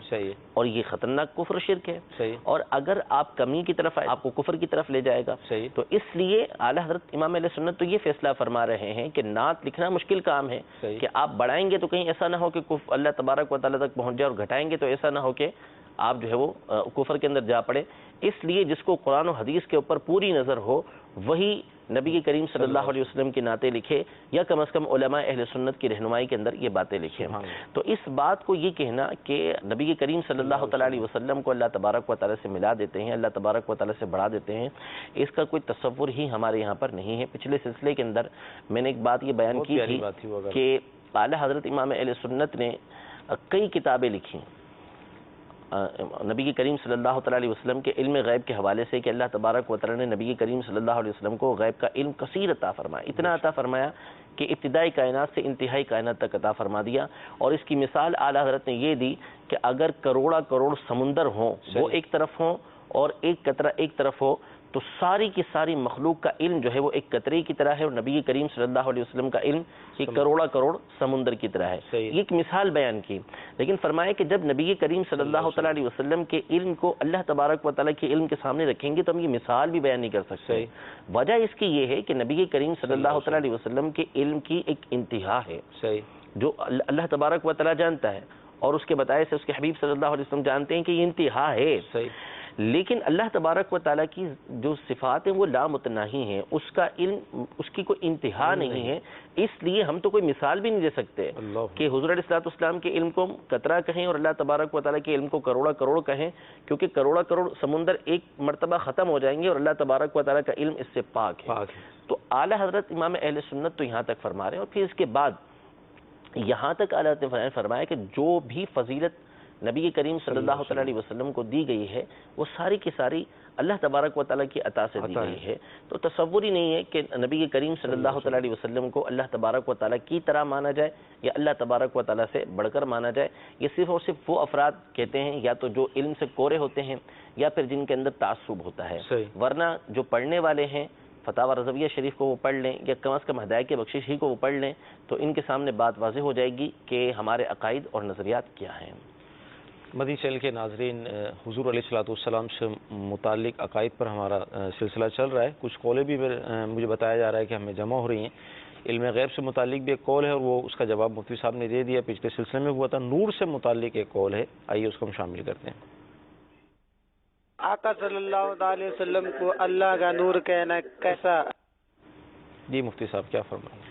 اور یہ خطرناک کفر شرک ہے. اور اگر آپ کمی کی طرف آئے آپ کو کفر کی طرف لے جائے گا. تو اس لیے اعلیٰ حضرت امام علیہ سنت تو یہ فیصلہ فرما رہے ہیں کہ نعت لکھنا مشکل کام ہے، کہ آپ بڑھائیں گے تو کہیں ایسا نہ ہو کہ اللہ تبارک و تعالیٰ تک پہنچ جائے، اور گھٹائیں گے تو ایسا نہ ہو کہ آپ جو ہے وہ کفر کے اندر جا پڑے. اس لیے جس کو قرآن و حدیث کے اوپر پوری نظر ہو وہی نبی کریم صلی اللہ علیہ وسلم کی نعتیں لکھے یا کم از کم علماء اہل سنت کی رہنمائی کے اندر یہ باتیں لکھیں. تو اس بات کو یہ کہنا کہ نبی کریم صلی اللہ تعالیٰ علیہ وسلم کو اللہ تبارک و تعالیٰ سے ملا دیتے ہیں, اللہ تبارک و تعالیٰ سے بڑھا دیتے ہیں, اس کا کوئی تصور ہی ہمارے یہاں پر نہیں ہے. پچھلے سلسلے کے اندر میں نے ایک بات یہ بیان کی تھی کہ اعلیٰ حضرت امام اہل سنت نے کئی کتابیں لکھی نبی کریم صلی اللہ تعالیٰ علیہ وسلم کے علم غیب کے حوالے سے کہ اللہ تبارک و تعالیٰ نے نبی کریم صلی اللہ علیہ وسلم کو غیب کا علم کثیر عطا فرمایا, اتنا عطا فرمایا کہ ابتدائی کائنات سے انتہائی کائنات تک عطا فرما دیا. اور اس کی مثال اعلیٰ حضرت نے یہ دی کہ اگر کروڑا کروڑ سمندر ہوں وہ ایک طرف ہوں اور ایک قطرہ ایک طرف ہو تو ساری کی ساری مخلوق کا علم جو ہے وہ ایک قطرے کی طرح ہے اور نبی کریم صلی اللہ علیہ وسلم کا علم ایک کروڑا کروڑ سمندر کی طرح ہے. یہ ایک مثال بیان کی, لیکن فرمایا کہ جب نبی کریم صلی اللہ تعالیٰ علیہ وسلم کے علم کو اللہ تبارک و تعالیٰ کے علم کے سامنے رکھیں گے تو ہم یہ مثال بھی بیان نہیں کر سکتے. وجہ اس کی یہ ہے کہ نبی کریم صلی اللہ تعالیٰ علیہ وسلم کے علم کی ایک انتہا ہے جو اللہ تبارک و تعالیٰ جانتا ہے اور اس کے بتائے سے اس کے حبیب صلی اللہ علیہ وسلم جانتے ہیں کہ یہ انتہا ہے. لیکن اللہ تبارک و تعالیٰ کی جو صفات ہیں وہ لامتناہی ہیں, اس کا علم اس کی کوئی انتہا نہیں ہے. اس لیے ہم تو کوئی مثال بھی نہیں دے سکتے کہ حضور علیہ الصلوۃ والسلام کے علم کو قطرہ کہیں اور اللہ تبارک و تعالیٰ کے علم کو کروڑا کروڑ کہیں, کیونکہ کروڑا کروڑ سمندر ایک مرتبہ ختم ہو جائیں گے اور اللہ تبارک و تعالیٰ کا علم اس سے پاک ہے. تو اعلیٰ حضرت امام اہل سنت تو یہاں تک فرما رہے ہیں, اور پھر اس کے بعد یہاں تک اعلیٰ حضرت نے فرمایا کہ جو بھی فضیلت نبی کریم صلی اللہ تعالیٰ علیہ وسلم کو دی گئی ہے وہ ساری کی ساری اللہ تبارک و تعالیٰ کی عطا سے دی گئی ہے. تو تصور ہی نہیں ہے کہ نبی کریم صلی اللہ تعالیٰ علیہ وسلم کو اللہ تبارک و تعالیٰ کی طرح مانا جائے یا اللہ تبارک و تعالیٰ سے بڑھ کر مانا جائے. یہ صرف اور صرف وہ افراد کہتے ہیں یا تو جو علم سے کورے ہوتے ہیں یا پھر جن کے اندر تعصب ہوتا ہے, ورنہ جو پڑھنے والے ہیں فتاوی رضویہ شریف کو وہ پڑھ لیں یا کم از کم ہدایت کے بخشش ہی کو وہ پڑھ لیں تو ان کے سامنے بات واضح ہو جائے گی کہ ہمارے عقائد اور نظریات کیا ہیں. مدنی چینل کے ناظرین, حضور علیہ الصلوۃ والسلام سے متعلق عقائد پر ہمارا سلسلہ چل رہا ہے. کچھ قولیں بھی مجھے بتایا جا رہا ہے کہ ہمیں جمع ہو رہی ہیں. علم غیب سے متعلق بھی ایک قول ہے اور وہ اس کا جواب مفتی صاحب نے دے دیا, پچھلے سلسلے میں ہوا تھا. نور سے متعلق ایک قول ہے, آئیے اس کو ہم شامل کرتے ہیں. آقا صلی اللہ علیہ وسلم کو اللہ کا نور کہنا کیسا؟ جی مفتی صاحب کیا فرمائیں؟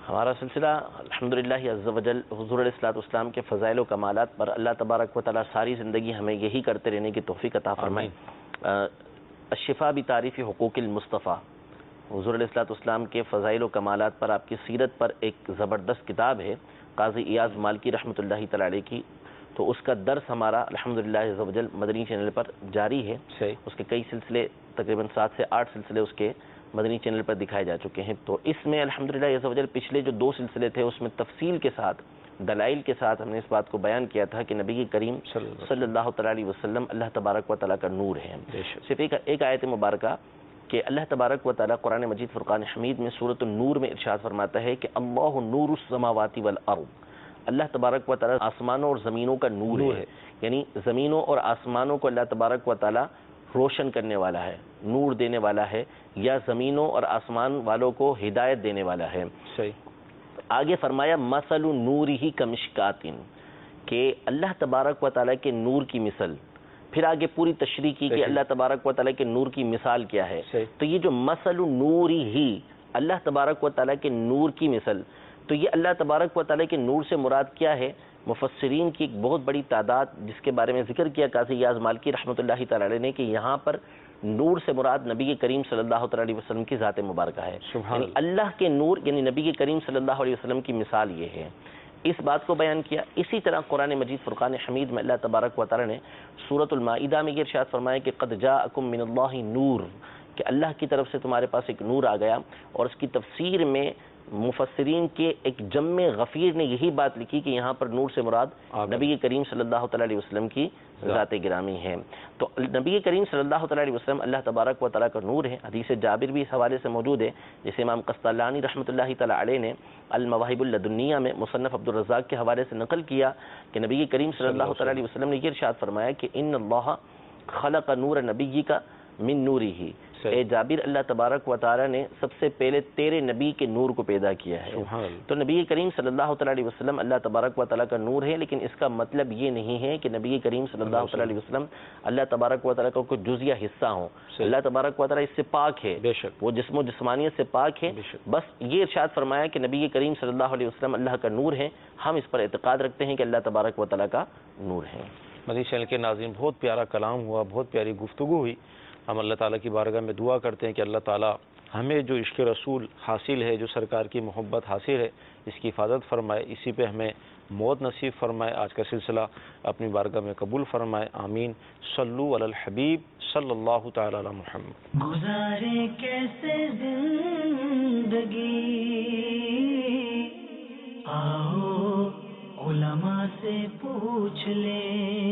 ہمارا سلسلہ الحمدللہ عز و جل حضور علیہ الصلوۃ والسلام کے فضائل و کمالات پر اللہ تبارک و تعالیٰ ساری زندگی ہمیں یہی کرتے رہنے کی توفیق عطا فرمائے. الشفا بتعریف حقوق المصطفیٰ, حضور علیہ الصلوۃ والسلام کے فضائل و کمالات پر آپ کی سیرت پر ایک زبردست کتاب ہے قاضی ایاز مالکی رحمۃ اللہ تعالیٰ علیہ کی. تو اس کا درس ہمارا الحمدللہ عز و جل مدنی چینل پر جاری ہے. اس کے کئی سلسلے تقریباً 7 سے 8 سلسلے اس کے مدنی چینل پر دکھائے جا چکے ہیں. تو اس میں الحمدللہ عز و جل پچھلے جو 2 سلسلے تھے اس میں تفصیل کے ساتھ دلائل کے ساتھ ہم نے اس بات کو بیان کیا تھا کہ نبی کریم صلی اللہ تعالیٰ علیہ وسلم اللہ تبارک و تعالیٰ کا نور ہے. صرف ایک آیت مبارکہ کہ اللہ تبارک و تعالیٰ قرآن مجید فرقان حمید میں سورۃ النور میں ارشاد فرماتا ہے کہ اللہ نور السماوات والارض, اللہ تبارک و تعالیٰ آسمانوں اور زمینوں کا نور ہے. یعنی زمینوں اور آسمانوں کو اللہ تبارک و تعالیٰ روشن کرنے والا ہے, نور دینے والا ہے, یا زمینوں اور آسمان والوں کو ہدایت دینے والا ہے. آگے فرمایا مثل نورہ کمشکات, کہ اللہ تبارک و تعالیٰ کے نور کی مثل. پھر آگے پوری تشریح کی کہ اللہ تبارک و تعالیٰ کے نور کی مثال کیا ہے. تو یہ جو مثل نورہ, اللہ تبارک و تعالیٰ کے نور کی مثل, تو یہ اللہ تبارک و تعالیٰ کے نور سے مراد کیا ہے؟ مفسرین کی ایک بہت بڑی تعداد جس کے بارے میں ذکر کیا قاضی ایاز مالکی رحمۃ اللہ تعالیٰ علیہ نے کہ یہاں پر نور سے مراد نبی کریم صلی اللہ تعالیٰ علیہ وسلم کی ذات مبارکہ ہے. یعنی اللہ کے نور یعنی نبی کریم صلی اللہ علیہ وسلم کی مثال یہ ہے. اس بات کو بیان کیا. اسی طرح قرآن مجید فرقان حمید میں اللہ تبارک و تعالیٰ نے سورۃ المائدہ میں یہ ارشاد فرمایا کہ قد جاءکم من اللہ نور, کہ اللہ کی طرف سے تمہارے پاس ایک نور آ گیا. اور اس کی تفسیر میں مفسرین کے ایک جم غفیر نے یہی بات لکھی کہ یہاں پر نور سے مراد نبی کریم صلی اللہ تعالیٰ علیہ وسلم کی ذات گرامی ہے. تو نبی کریم صلی اللہ تعالیٰ علیہ وسلم اللہ تبارک و تعالیٰ کا نور ہے. حدیث جابر بھی اس حوالے سے موجود ہے, جسے امام قسطلانی رحمۃ اللہ تعالیٰ علیہ نے المواہب اللدنیہ میں مصنف عبدالرزاق کے حوالے سے نقل کیا کہ نبی کریم صلی اللہ تعالیٰ علیہ وسلم نے یہ ارشاد فرمایا کہ ان اللہ خلق نور نبی کا من نوری ہی, اے جابر اللہ تبارک و تعالی نے سب سے پہلے تیرے نبی کے نور کو پیدا کیا ہے. سبحان اللہ. تو نبی کریم صلی اللہ تعالی علیہ وسلم اللہ تبارک و تعالی کا نور ہے، لیکن اس کا مطلب یہ نہیں ہے کہ نبی کریم صلی اللہ تعالی علیہ وسلم اللہ تبارک و تعالی کا کوئی جزیہ حصہ ہوں. اللہ تبارک و تعالی اس سے پاک ہے، بے شک وہ جسم و جسمانیت سے پاک ہے. بس یہ ارشاد فرمایا کہ نبی کریم صلی اللہ علیہ وسلم اللہ کا نور ہے. ہم اس پر اعتقاد رکھتے ہیں کہ اللہ تبارک و تعالی کا نور ہے. مدنی چینل کے ناظرین، بہت پیارا کلام ہوا، بہت پیاری گفتگو ہوئی. ہم اللہ تعالیٰ کی بارگاہ میں دعا کرتے ہیں کہ اللہ تعالیٰ ہمیں جو عشق رسول حاصل ہے، جو سرکار کی محبت حاصل ہے، اس کی حفاظت فرمائے، اسی پہ ہمیں موت نصیب فرمائے. آج کا سلسلہ اپنی بارگاہ میں قبول فرمائے. آمین. صلو علی الحبیب صلی اللہ تعالی علی محمد. گزارے کیسے زندگی، آؤ علماء سے پوچھ لیں.